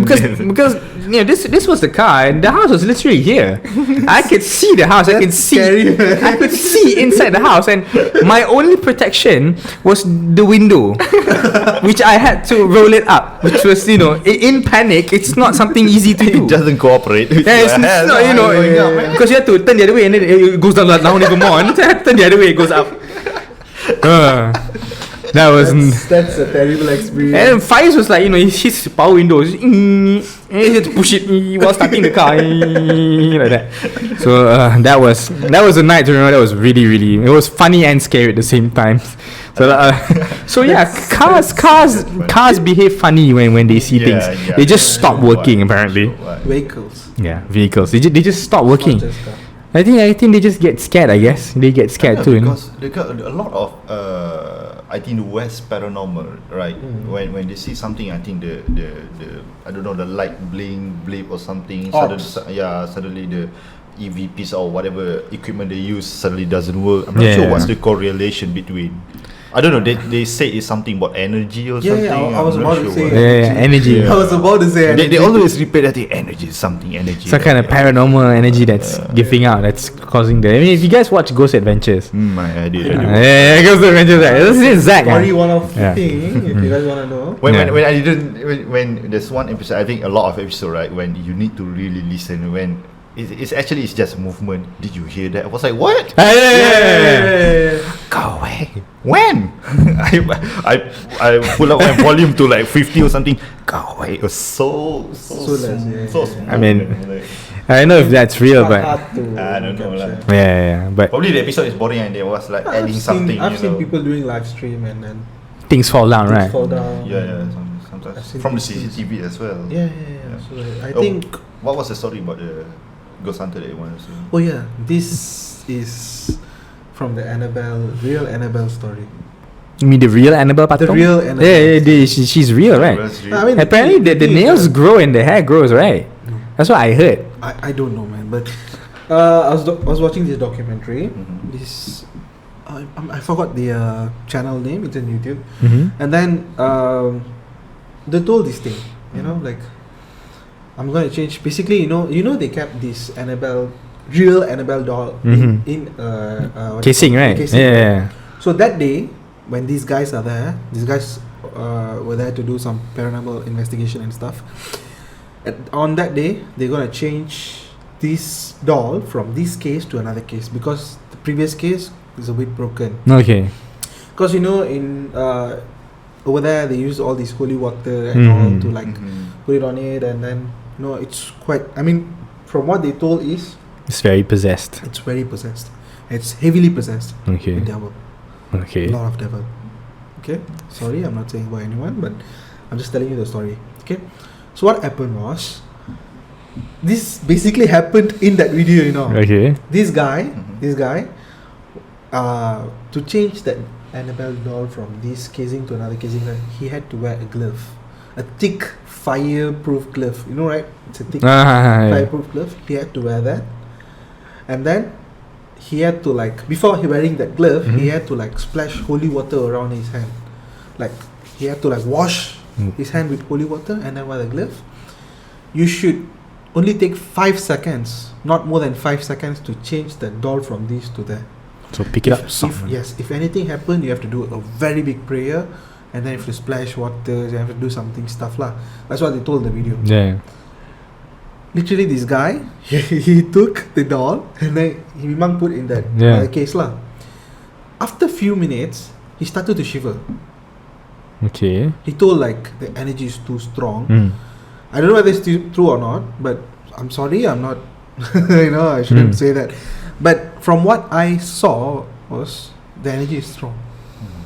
you know, this was the car and the house was literally here. I could see the house. I could see inside the house, and my only protection was the window, which I had to roll it up, which was, you know, in panic. It's not something easy to do. It doesn't cooperate. It's not, you know, because you have to turn the other way and then it goes down even more, and then turn the other way, it goes up. That's a terrible experience. And Faiz was like, you know, his power windows, and he had to push it while starting the car, like that. So that was a night to remember. That was really, really, it was funny and scary at the same time. So yeah, cars behave funny when they see things. They just stop working apparently. Vehicles. Yeah, vehicles. They just stop working. I think they just get scared. I guess they get scared too. Because they got a lot of I think the West paranormal, right? When they see something, I think the I don't know, the light blip or something. Suddenly the EVPs or whatever equipment they use suddenly doesn't work. I'm not sure what's the correlation between. I don't know. They say it's something about energy or something. I was about to say energy. I was about to say they always repeat that energy is something energy. Some kind of paranormal energy that's giving out, that's causing the. I mean, if you guys watch Ghost Adventures, I did. Ghost Adventures. This is Zach. Story one of thing. If you guys wanna know. When there's one episode, I think a lot of episode, right? When you need to really listen when. It's just movement. Did you hear that? I was like, what? Go away. When? I pull up my volume to like 50 or something. Go away. It was so small. I mean, I don't know if that's real, but I don't know. Yeah. But probably the episode is boring and they was like adding something. I've seen people doing live stream and then things fall down, right? Yeah. Sometimes from the CCTV as well. Yeah. So I think. What was the story about the Ghost Hunter that you wanted to say? Oh yeah, this is from the real Annabelle story. You mean the real Annabelle Patong? The real Annabelle. Yeah, she's real, right? I mean, apparently the nails grow and the hair grows, right? That's what I heard. I don't know, man, but I was watching this documentary. This I forgot the channel name. It's on YouTube, and then they told this thing, you know, like. I'm going to change. Basically, you know, they kept this real Annabelle doll in casing, right? Casing, yeah. So that day, when these guys were there to do some paranormal investigation and stuff. On that day, they're going to change this doll from this case to another case because the previous case is a bit broken. Okay. Because, you know, in over there, they use all this holy water and all to like put it on it, and then. No, it's quite. I mean, from what they told is, it's very possessed. It's very possessed. It's heavily possessed. Okay. With devil. Okay. A lot of devil. Okay. Sorry, I'm not saying about anyone, but I'm just telling you the story. Okay. So what happened was, this basically happened in that video. You know. Okay. This guy, to change that Annabelle doll from this casing to another casing, he had to wear a glove, a thick fireproof glove, you know, right? It's a thick fireproof glove. He had to wear that, and then he had to like, before he wearing that glove, he had to like splash holy water around his hand. Like he had to like wash his hand with holy water and then wear the glove. You should only take 5 seconds, not more than 5 seconds, to change the doll from this to there. So pick it up. If anything happen, you have to do a very big prayer, and then you have to splash water, you have to do something stuff lah. That's what they told the video. Yeah. Literally, this guy, he took the doll and then he memang put in that case lah. After few minutes, he started to shiver. Okay. He told like the energy is too strong. I don't know whether it's true or not, but I'm sorry, I'm not. I shouldn't say that. But from what I saw was the energy is strong.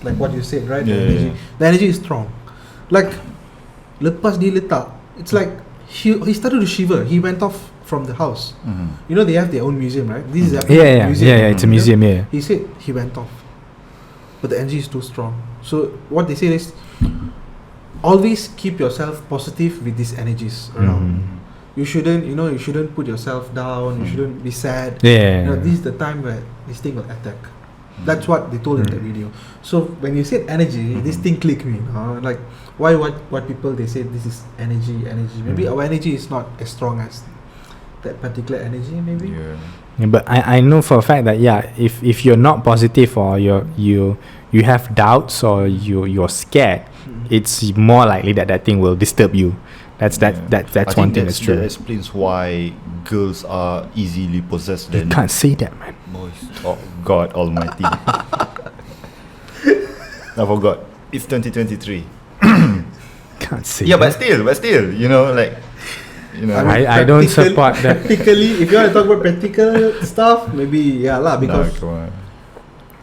Like what you said, right? The energy is strong. Like lepas dia letak, it's like he started to shiver. He went off from the house. You know they have their own museum, right? This is their museum. Yeah, it's a museum. Yeah. He said he went off, but the energy is too strong. So what they say is, always keep yourself positive with these energies around. You shouldn't put yourself down. You shouldn't be sad. This is the time where this thing will attack. That's what they told in the video. So when you said energy, this thing clicked me. Like why what people they say this is energy. Maybe our energy is not as strong as that particular energy. Maybe. Yeah, but I know for a fact that if you're not positive or you have doubts or you're scared, it's more likely that thing will disturb you. That's one thing that's true. That explains why girls are easily possessed. You can't say that, man. Oh God Almighty! I forgot. It's 2023. Can't say. Yeah, that. but still, I don't support that. Practically, if you want to talk about practical stuff, maybe because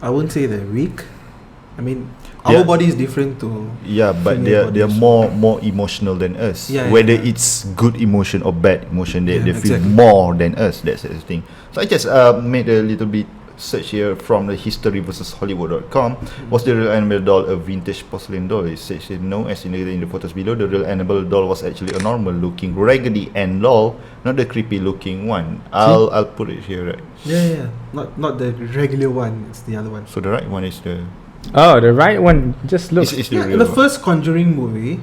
I won't say they're weak. I mean, our body is different to but they're more emotional than us. Whether it's good emotion or bad emotion, they feel more than us. That's the thing. So I just made a little bit search here from the history versus Hollywood.com. Was the real Annabelle doll a vintage porcelain doll? It says no, as indicated in the photos below. The real Annabelle doll was actually a normal looking Raggedy Ann doll, not the creepy looking one. I'll put it here, right? Yeah. Not the regular one. It's the other one. So the right one is the. Oh, the right one just looks. It's the real one. First Conjuring movie,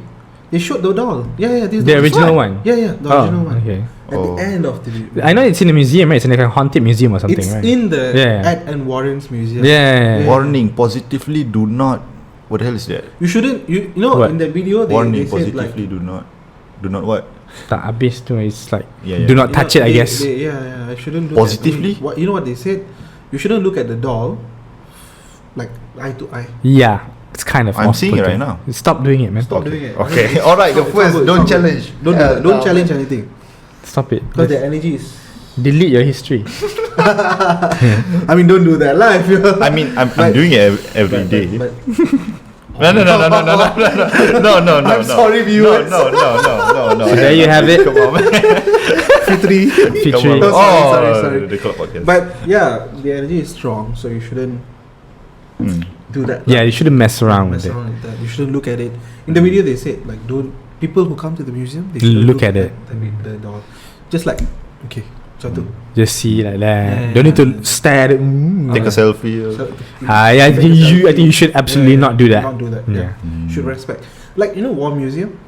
they showed the doll. This the original one. The original one. Okay. At the end of the video. I know it's in the museum, right? It's in like a haunted museum or something, it's right? It's in the Ed and Warren's museum. Warning: positively do not. What the hell is that? You shouldn't. You know what? In the video they said like, positively do not what? Tak habis tu, it's like do not touch it. I guess. I shouldn't do positively. That. You know what they said? You shouldn't look at the doll like eye to eye. Yeah. It's kind of. I'm seeing it right now. Stop doing it, man. Stop doing it. Okay. All right. The first, don't challenge. Don't challenge anything. Stop it. Because the energy is. Delete your history. I mean, don't do that, lah. I'm doing it every day. No. I'm sorry, viewers. No. So there you have it. Come on, man. Fitri. Sorry. The club podcast. But the energy is strong, so you shouldn't do that. Yeah, you shouldn't mess around with it. You shouldn't look at it. In the video, they said like, don't. People who come to the museum, they should look at it. The doll, just like just see like that. Don't need to stare at it. Take a selfie. I think you should absolutely not do that. Not do that. Should respect. Like War Museum.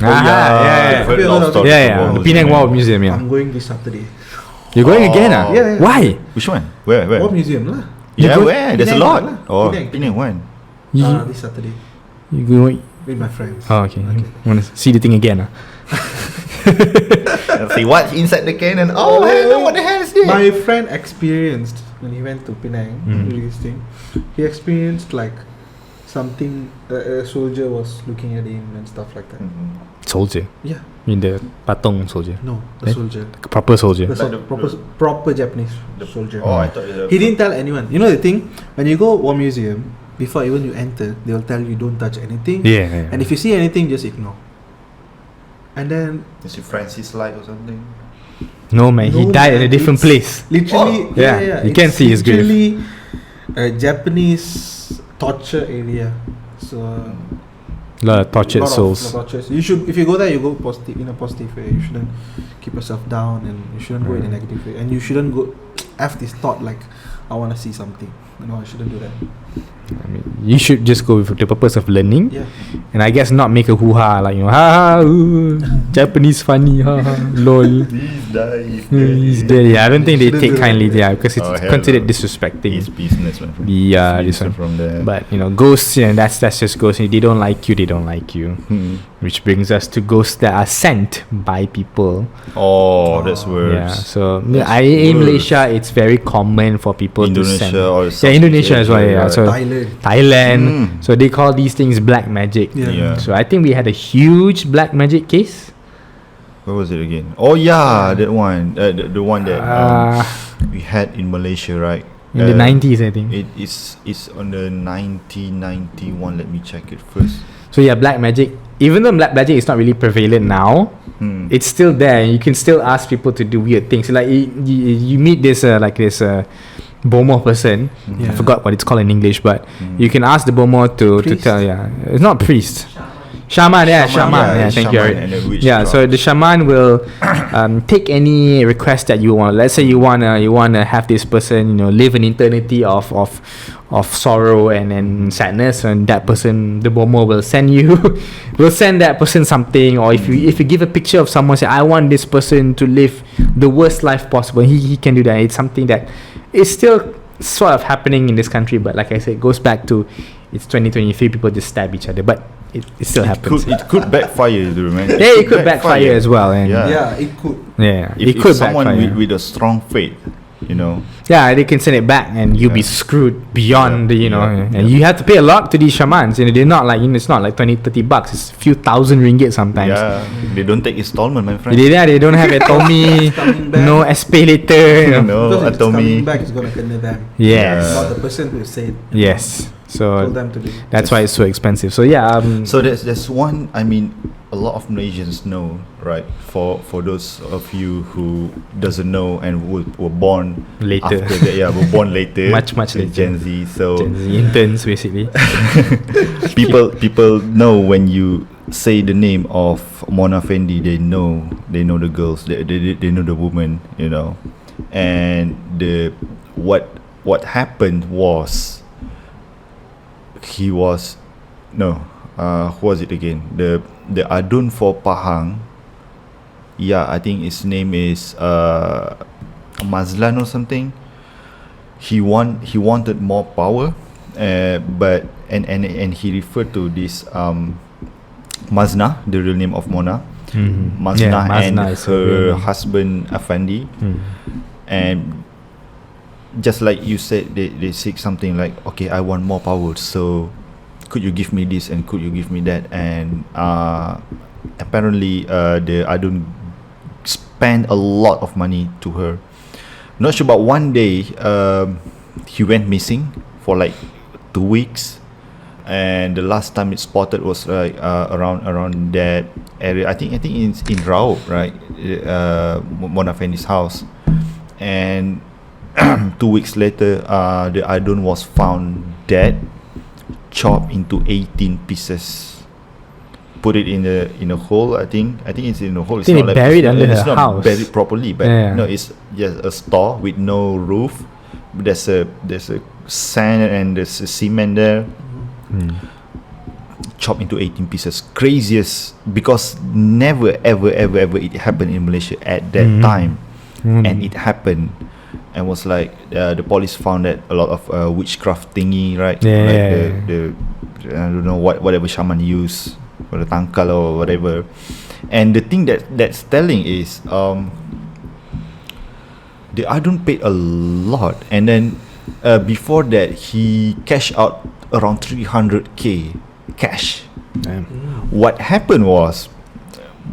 Yeah. The Penang War Museum. Yeah. I'm going this Saturday. You're going again? Yeah. Why? Which one? Where? War Museum lah. Where? There's a lot. Penang one. This Saturday. You going? With my friends. Oh, okay. You want to see the thing again? See what's inside the cannon. Oh, hell, what the hell is this? My friend experienced when he went to Penang. This thing. He experienced like something. A soldier was looking at him and stuff like that. Soldier? Yeah. You mean the patong soldier? No, the soldier. The proper soldier. Proper Japanese soldier. Oh, I thought he didn't tell anyone. You know the thing? When you go War Museum, before even you enter, they will tell you don't touch anything. Yeah. And if you see anything, just ignore. And then is it Francis Light or something? No, man, he died in a different place. Literally, you can see his grave. Literally, a Japanese torture area. So a lot of tortured souls. You should, if you go there, you go positive in a positive way. You shouldn't keep yourself down, and you shouldn't go in a negative way. And you shouldn't go. have this thought like, I want to see something. I shouldn't do that. I mean, you should just go with the purpose of learning, and I guess not make a hoo-ha like, Japanese funny, lol. He's dead. Yeah, I don't think they take kindly there because it's considered disrespecting. It's business, man. Yeah, this one from there. But ghosts, that's just ghosts. They don't like you. They don't like you. Which brings us to ghosts that are sent by people. Oh, that's worse. Yeah. So in Malaysia, it's very common for people to send. Indonesia as well. Yeah. So Thailand. So they call these things black magic. So I think we had a huge black magic case. Where was it again? Oh yeah, that one. The one that we had in Malaysia, right? In the 90s, I think. It's on the 1991. Let me check it first. So yeah, black magic. Even though black magic is not really prevalent now, it's still there. You can still ask people to do weird things. Like you meet this bomo person. I forgot what it's called in English, but you can ask the bomo to tell. Yeah, it's not priest. Shaman. Thank you. So the shaman will take any request that you want. Let's say you wanna have this person live an eternity of sorrow and sadness, and that person, the bomo, will send that person something. Or if you give a picture of someone, say, I want this person to live the worst life possible, he can do that. It's something that is still sort of happening in this country, but like I said, it goes back to it's 2023. People just stab each other, but it still happens. It could backfire, you remember? Yeah, it could backfire as well. And it could. Yeah, if could someone backfire. with a strong faith, Yeah, they can send it back, and you'll be screwed beyond and you have to pay a lot to these shamans. They're not like it's not like 20-30 bucks. It's a few thousand ringgit sometimes. Yeah, they don't take installment, my friend. They don't have Atomy, no SPay later. No, because if it's Atomy. coming back, it's gonna connect them. Yes. Not the person who said. Yes. So Told them to do. that's why it's so expensive. So yeah. So there's one. I mean, a lot of Malaysians know, right? For those of you who doesn't know and were born Later. after that, were born later. Much later. Gen Z. So Gen Z interns basically. people know when you say the name of Mona Fendi, they know the girls, they know the woman, and what happened was. Who was it again? The Adun for Pahang. Yeah, I think his name is Mazlan or something. He wanted more power, but he referred to this Mazna, the real name of Mona. Mazna and her husband Afandi, and just like you said, they seek something like, okay, I want more power, so could you give me this and could you give me that? And apparently the Adun spent a lot of money to her. Not sure, but one day he went missing for like 2 weeks, and the last time it spotted was like around that area. I think it's in Raub, right? Mona Fendi's house. And 2 weeks later, the Adun was found dead, chopped into 18 pieces. Put it in a hole. I think it's in a hole. It's not like buried under her house. It's not buried properly, but no, it's just a store with no roof. There's a sand and there's a cement there. Chopped into 18 pieces. Craziest, because never ever it happened in Malaysia at that time, and it happened. And was like the police found that a lot of witchcraft thingy, right? The I don't know whatever shaman use, or the tangkal or whatever. And the thing that's telling is the Adun paid a lot, and then before that he cashed out around 300k cash. Damn. What happened was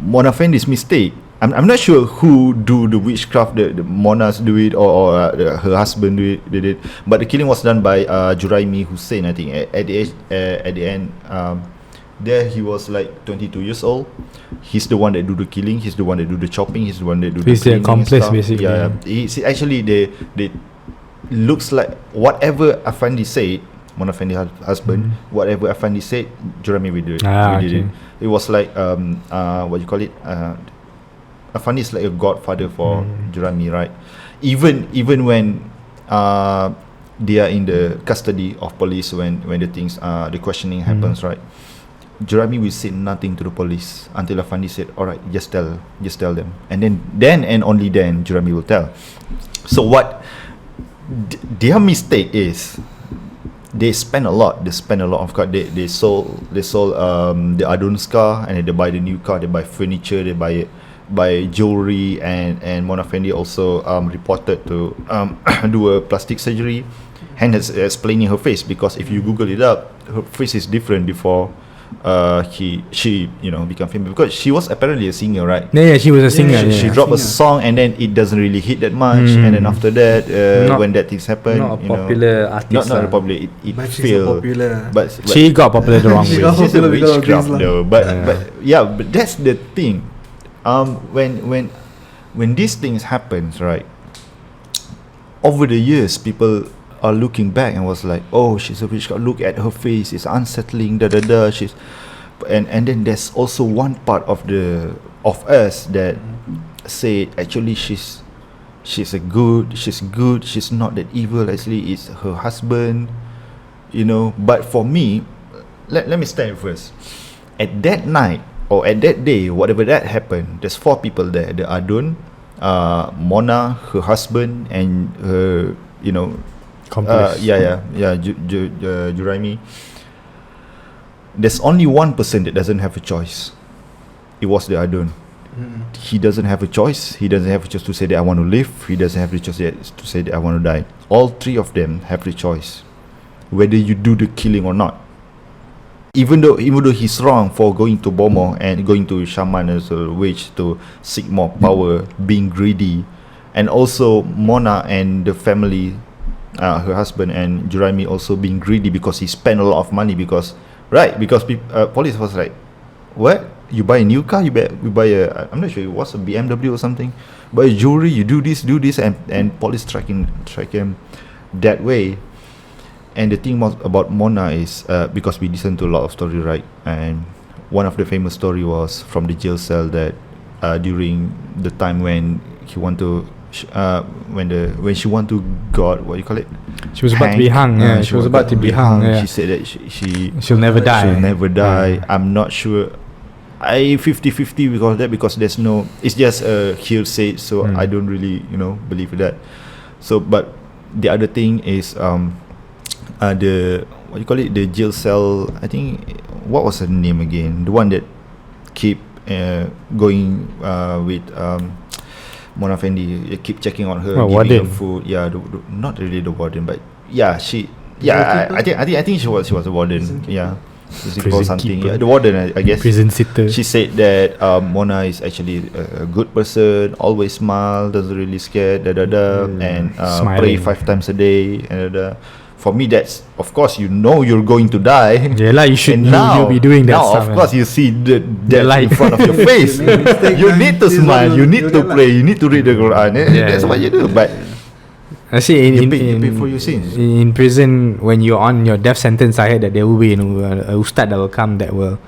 Mona Fendi's mistake. I'm not sure who do the witchcraft. The Monas do it, or her husband did it. But the killing was done by Juraimi Hussein, I think. At the end, there he was like 22 years old. He's the one that do the killing. He's the one that do the chopping. He's the one that do the cleaning. He's the accomplice, basically. Yeah. He actually they looks like whatever Afandi said. Mona Afandi husband, whatever Afandi said, Juraimi will do it. Did it. It was like what you call it? Afandi is like a godfather for Juraimi, right? even when they are in the custody of police, when the things the questioning happens, right? Jeremy will say nothing to the police until Afandi said, alright, just tell them, and then and only then Jeremy will tell. So what their mistake is, they spend a lot of car. They sold the Adun's car, and then they buy the new car, they buy furniture, they buy jewelry, and Mona Fendi also reported to do a plastic surgery, hence explaining her face, because if you Google it up, her face is different before she become famous, because she was apparently a singer, right? Yeah, she was a singer. She dropped a song and then it doesn't really hit that much, and then after that when that things happen, not a popular artist, not a popular, it failed. But she got popular the wrong way. She's a witchcraft though, but that's the thing. When these things happens, right, over the years people are looking back and was like, oh, she's a witch. Look at her face, it's unsettling. She's, and then there's also one part of us that say actually she's good. She's not that evil. Actually, it's her husband. But for me, let me start first. At that night or at that day, whatever that happened, there's 4 people there. The Adun, Mona, her husband, and her, Juraimi. There's only one person that doesn't have a choice. It was the Adun. He doesn't have a choice. He doesn't have a choice to say that I want to live. He doesn't have the choice to say that I want to die. All 3 of them have the choice, whether you do the killing or not. Even though he's wrong for going to Bomo and going to shaman as a witch to seek more power, being greedy, and also Mona and the family, her husband and Juraimi also being greedy because he spent a lot of money because police was like, what, you buy a new car, you buy a, I'm not sure it was a BMW or something, buy jewelry, you do this, and police track him that way. And the thing about Mona is because we listen to a lot of story, right, and one of the famous story was from the jail cell that during the time when he want to when she want to what you call it, she was about to be hung. She was about to be hung. She said that she'll never die. I'm not sure. I 50-50 because there's no, it's just a hearsay, so I don't really believe that. So but the other thing is the what you call it, the jail cell, I think, what was her name again, the one that keep going with Mona Fendi, keep checking on her, giving warden. her food. Not really the warden, but I think she was a warden. Prison something. keeper. The warden, I guess. Prison sitter. She said that Mona is actually a good person, always smile, doesn't really scared, and pray 5 times a day, and For me, that's, of course, you're going to die. Yeah, like you should you'll be doing that. Now, of course, you see the light in front of your face. You need to smile. You need to pray. You need to read the Quran. That's what you do. But I see you pay for your sins. In prison, when you're on your death sentence, I heard that there will be a ustad that will come that will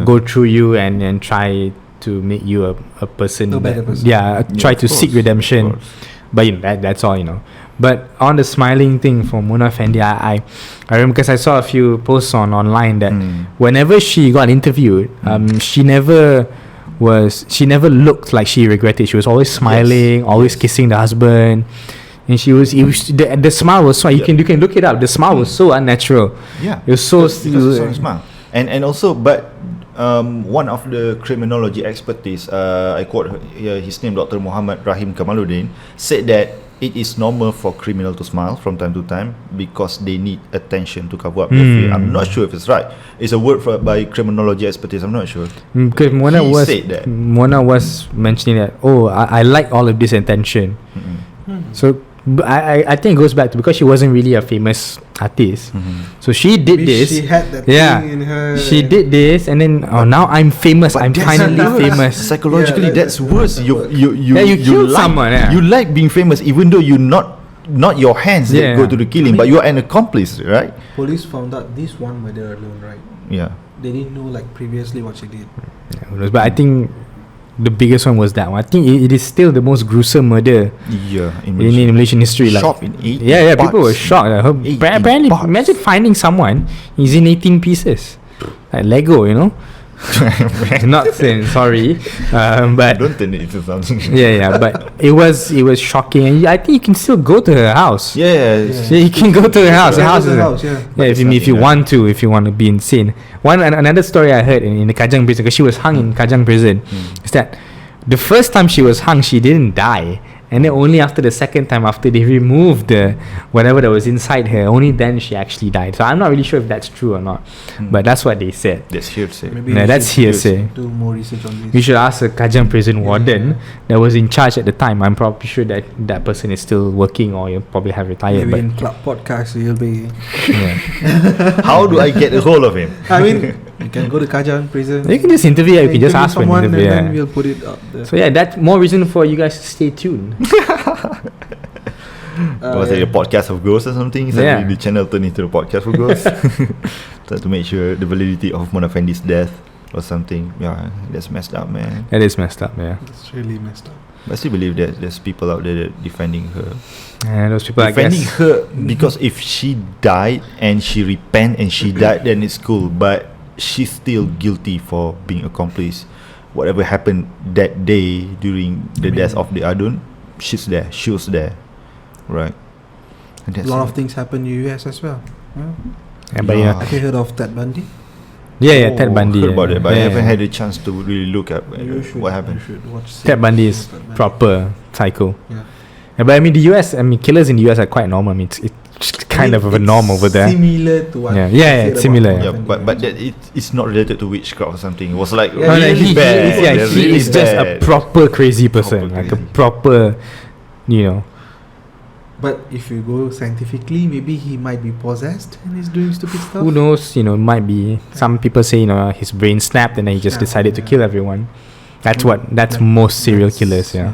go through you and try to make you a person. A better person. Try to seek redemption. But that's all, But on the smiling thing for Mona Fendi, I remember because I saw a few posts online that whenever she got interviewed, she never looked like she regretted. She was always smiling, always kissing the husband, and the smile was so you can look it up. The smile was so unnatural. Yeah, it was so smile. And also, but one of the criminology expertise, I quote his name, Dr. Muhammad Rahim Kamaluddin, said that it is normal for criminal to smile from time to time because they need attention to cover up their fear. I'm not sure if it's right. It's a word by criminology expertise. I'm not sure. Because Mona was mentioning that, I like all of this attention. So I think it goes back to because she wasn't really a famous artist. So she did this. She had that thing in her. She did this, and then now I'm famous. But I'm finally famous. Psychologically, that's worse. You killed like someone. You like being famous, even though you're not your hands that go to the killing, but you're an accomplice, right? Police found out this one murder alone, right? Yeah. They didn't know previously what she did. But I think the biggest one was that one. I think it is still the most gruesome murder in Malaysian history. Shocked like, in 18 yeah, parts. people were shocked. Apparently, imagine finding someone is in 18 pieces, like Lego, you know. Not saying sorry, but don't turn it into something. but it was shocking, and I think you can still go to her house. You can go to her house. If you want to be insane. Another story I heard in the Kajang prison, because she was hung in Kajang prison, is that the first time she was hung, she didn't die. And then only after the second time, after they removed the whatever that was inside her, only then she actually died. So I'm not really sure if that's true or not, but that's what they said. That's hearsay. That's hearsay. Do more research on this. You should ask the Kajang prison warden that was in charge at the time. I'm probably sure that person is still working, or you probably have retired. Maybe in KLUB podcast you'll be. How do I get a hold of him? I mean, you can go to Kajang prison. You can just interview. You can just ask for an someone, interview. And then we'll put it up there. So that's more reason for you guys to stay tuned. Was it a podcast of ghosts or something? Suddenly the channel turned into a podcast of ghosts. Try to make sure the validity of Mona Fendi's death or something. Yeah, that's messed up, man. That is messed up, yeah. It's really messed up. But I still believe that there's people out there that defending her. And those people, defending I guess, her because if she died and she repent and she died, then it's cool. But she's still guilty for being accomplice. Whatever happened that day during the death of the Adun, she was there, right? And a lot of things happen in the US as well. But have you heard of Ted Bundy? Ted Bundy. Heard about it, but I haven't had a chance to really look at what happened. You should watch Ted Bundy is proper psycho. Yeah. But I mean, the US, killers in the US are quite normal. I mean, it's kind of a norm over there. Similar to what? It's similar. Yeah, but that it's not related to witchcraft or something. It was like he bad. is just a proper crazy person, like a proper, But if you go scientifically, maybe he might be possessed and he's doing stupid stuff. Who knows? Might be. Some people say his brain snapped and then he just decided to kill everyone. That's most serial killers. So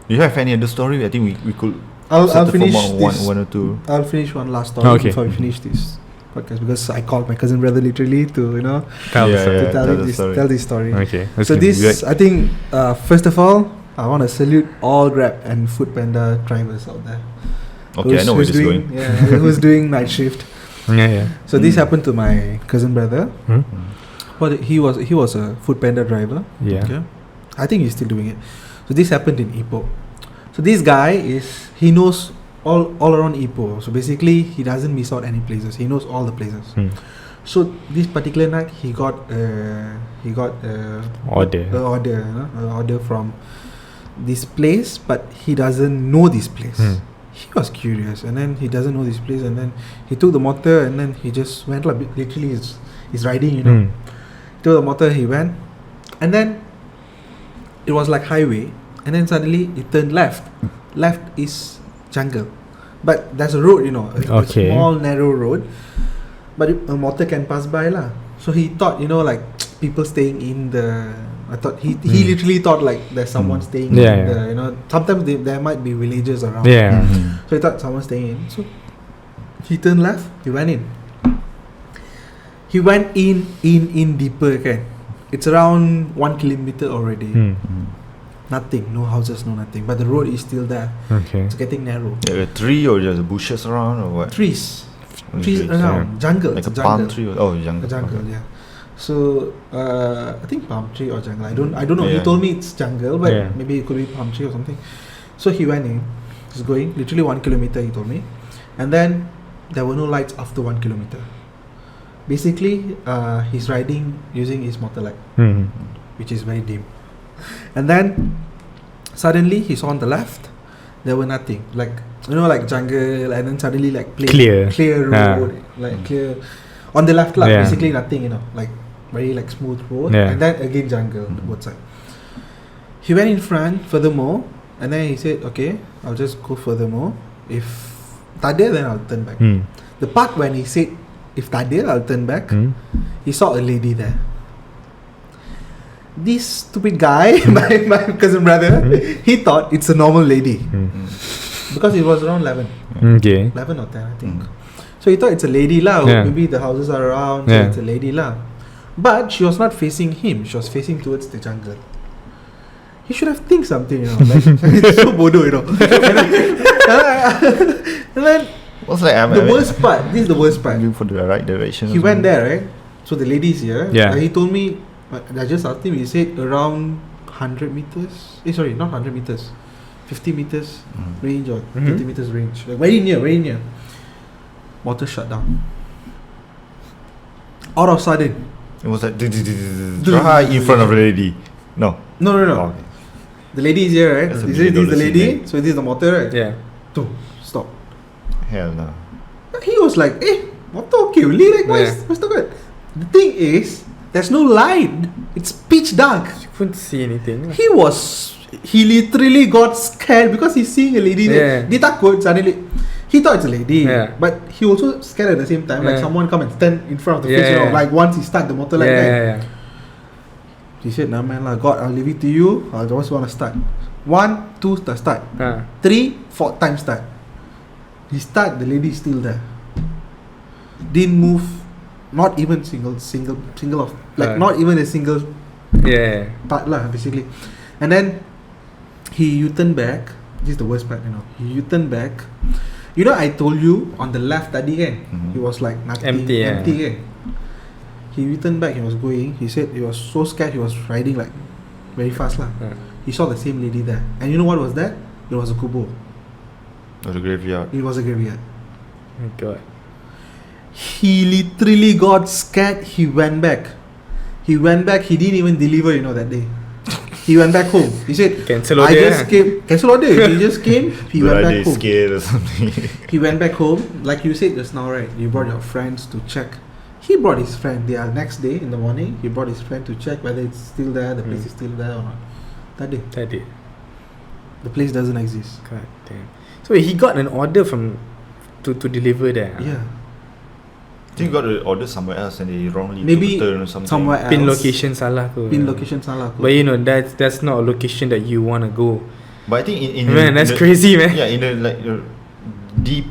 Do you have any other story? I think we could. I'll finish this. One or two. I'll finish one last story before we finish this podcast, because I called my cousin brother literally to tell this story. Okay. So this, I think, first of all, I want to salute all Grab and Foodpanda drivers out there. Okay, I know where this is going. Yeah, who's doing night shift. So this happened to my cousin brother. But he was a Foodpanda driver. Okay? I think he's still doing it. So this happened in Ipoh. So this guy he knows all around Ipoh. So basically he doesn't miss out any places. He knows all the places. So this particular night he got order from this place, but he doesn't know this place. He was curious, and then he doesn't know this place, and then he took the motor, and then he just went like literally he's riding, He took the motor, he went, and then it was like highway, and then suddenly it turned left. Left is jungle, but there's a road, a small narrow road, but a motor can pass by lah. So he thought, like people staying in the. I thought he literally thought like there's someone staying in the, sometimes there might be villagers around. So he thought someone staying in. So he turned left, he went in. He went in deeper, okay. It's around 1 kilometer already. Nothing, no houses, no nothing. But the road is still there. Okay. It's getting narrow. A tree or just bushes around or what? Trees around. Jungle. Like it's a palm tree. Jungle. A jungle, yeah. So I think palm tree or jungle. I don't know. He told me it's jungle, but maybe it could be palm tree or something. So he went in. He's going literally 1 kilometer. He told me, and then there were no lights after 1 kilometer. Basically, he's riding using his motor light, which is very dim. And then suddenly he saw on the left there were nothing, like jungle, and then suddenly like clear road, clear on the left, basically nothing, like very like smooth road, and then again jungle both side. He went in front furthermore, and then he said, okay, I'll just go furthermore. If Tade, then I'll turn back. The part when he said if Tade, I'll turn back, he saw a lady there. This stupid guy, my cousin brother, he thought it's a normal lady, because it was around 11 or 10, I think. So he thought it's a lady lah. Maybe the houses are around, so it's a lady lah. but she was not facing him. She was facing towards the jungle. He should have think something, you know. Like, it's so bodoh, you know. And then What's like the worst part. This is the worst part. Looking for the right direction. He went there, right? So the lady's here. Yeah. He told me. I just asked him. He said around 100 meters. Sorry, not 100 meters. 50 meters range or 30 meters range. Like very near, very near. Water shut down. All of a sudden, It was like right in front of the lady. No. No. Oh, okay. The lady is here, right? That's a This is the $1 lady. scene, So this is the motor, right? Yeah. Stop. Hell no. He was like, motor okay, really? Like, what's the good? The thing is, there's no light. It's pitch dark. You couldn't see anything. He literally got scared because he's seeing a lady there. Dia takut suddenly. He thought it's a lady, but he also scared at the same time. Like someone come and stand in front of the face. You know, like once he start the motor like that. He said, "Nah man lah, God, I'll leave it to you. I just want to start. 1, 2, start. 3, 4 times start. He start, the lady still there. Didn't move. Not even single of like not even a single part lah basically. And then he U-turn back. This is the worst part, you know. He U-turn back. You know, I told you on the left tadi kan, he was like nothing, empty kan. He U-turn back. He was going. He said he was so scared. He was riding like very fast lah. He saw the same lady there, and you know what was that? It was a kubo. It was a graveyard. It was a graveyard. Oh my God. He literally got scared. He went back. He didn't even deliver, you know, that day. He went back home. He said, cancel order. Cancel order. He just came. He went back home. Scared or something. He went back home. Like you said just now, right? You brought your friends to check. He brought his friend. The next day in the morning, he brought his friend to check whether it's still there, the place is still there or not. That day. The place doesn't exist. God damn. So he got an order to deliver there. Yeah. I think you got to order somewhere else and they wrongly Maybe return or something. somewhere else. Pin location salah ko. But you know that's not a location that you want to go. But I think in that's the, crazy, man. Yeah, in the like deep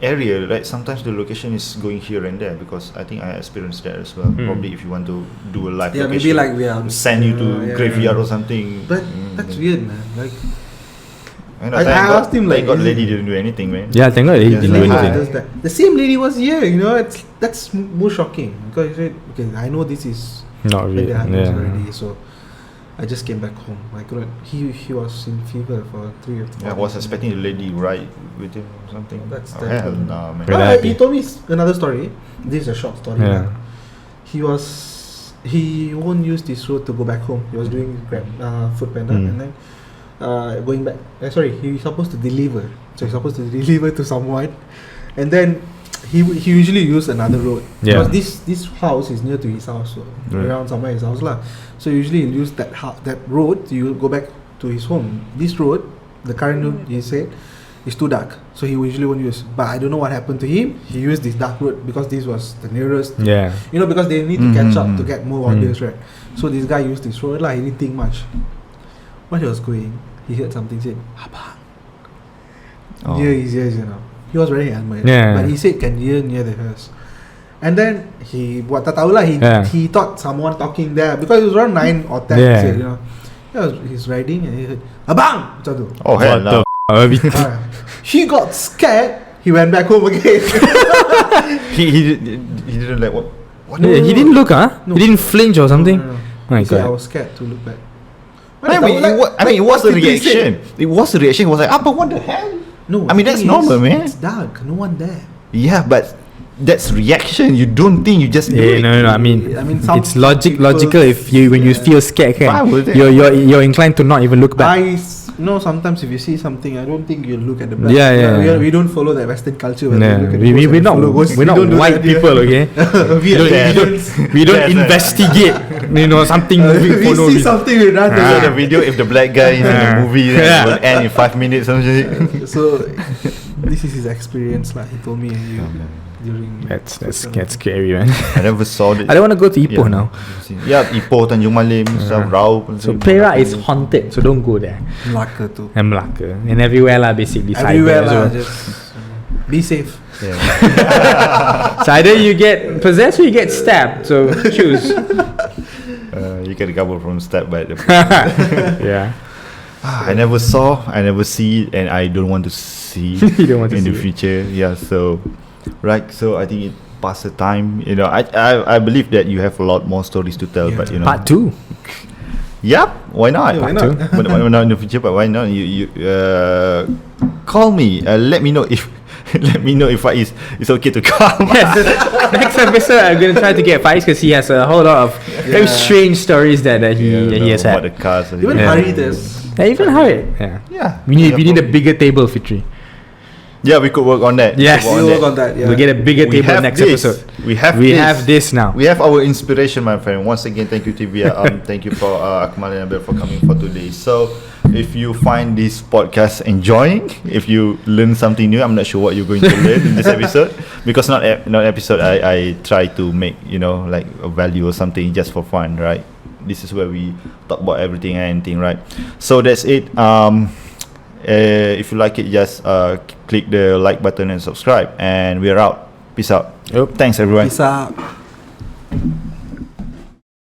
area, right? Sometimes the location is going here and there because I think I experienced that as well. Probably if you want to do a live location, maybe like we are send you to graveyard or something. But that's weird, man. Like I asked him like, thank God lady didn't do anything, man. Yeah, thank God he didn't do anything. The same lady was here, you know. That's more shocking because he said, okay, I know this is not really already, so I just came back home. I couldn't. He was in fever for 3 or 4 days. I was expecting the lady right with him or something. That's hell no, man. He told me another story. This is a short story. Yeah. He won't use this road to go back home. He was doing food panda and then going back. He's supposed to deliver. So he's supposed to deliver to someone, and then he usually use another road because this house is near to his house, so around somewhere his house lah. So usually he'll use that road to go back to his home. This road, the current road, he said, is too dark, so he usually won't use. But I don't know what happened to him. He used this dark road because this was the nearest. Yeah. You know, because they need to catch up to get more orders, right? So this guy used this road lah. He didn't think much. When he was going, he heard something said, "Abang." Near his ears, you know. He was wearing a helmet, but he said can hear near the ears. And then he thought someone talking there because it was around 9 or 10. He said, you know, he's riding and he heard "Abang." Oh hell no! He got scared. He went back home again. he didn't like what? He didn't look, No. He didn't flinch or something. No. My God. I was scared to look back. I mean, it was the reaction. It was the reaction. It was like, but what the hell? No, I mean that's normal, man. It's dark. No one there. Yeah, but that's reaction. You don't think you just do it. No. I mean it's logical. If when you feel scared, you're inclined to not even look back. Sometimes if you see something, I don't think you look at the back. We don't follow that Western culture. We're not white people, okay? we don't investigate. Something moving for no reason. We see something we run. The video if the black guy is in the movie, then it will end in 5 minutes. So this is his experience, like he told me during. That's scary, man. I never saw it. I don't want to go to Ipoh now. Yeah, Ipoh, Tanjung Malim, Rao. So Perak is haunted, so don't go there. Melaka too. And Melaka and everywhere lah, basically. Everywhere lah. Be safe. Yeah. So either you get possessed or you get stabbed. So choose. You get covered from stab by the. Yeah. I never saw, I never see, and I don't want to see You don't want to in the see it. future. Yeah, so right. So I think it past the time. You know, I believe that you have a lot more stories to tell, Yeah. but you know. Part 2. Yep. Why not? Yeah, why Part not? But why not in the future? But why not? You call me. Let me know if. Let me know if it's okay to come. Yes. Next episode, I'm gonna try to get Faiz because he has a whole lot of very strange stories that he has about had. the cars. Even Yeah. Hari this. Yeah, even Harriet. Yeah. Yeah. We need a probably. bigger table, Fitri. Yeah, we could work on that. Yes. We could We'll work on that. Yeah. We'll get a bigger We table have next this. episode. We have this now. We have our inspiration, my friend. Once again, thank you, TV. Thank you for Akmal and Abel for coming for today. So, if you find this podcast enjoying, if you learn something new, I'm not sure what you're going to learn in this episode, because not episode. I try to make like a value or something just for fun, right? This is where we talk about everything and anything, right? So that's it. If you like it, just click the like button and subscribe, and we're out. Peace out. Yep. Thanks, everyone. Peace out.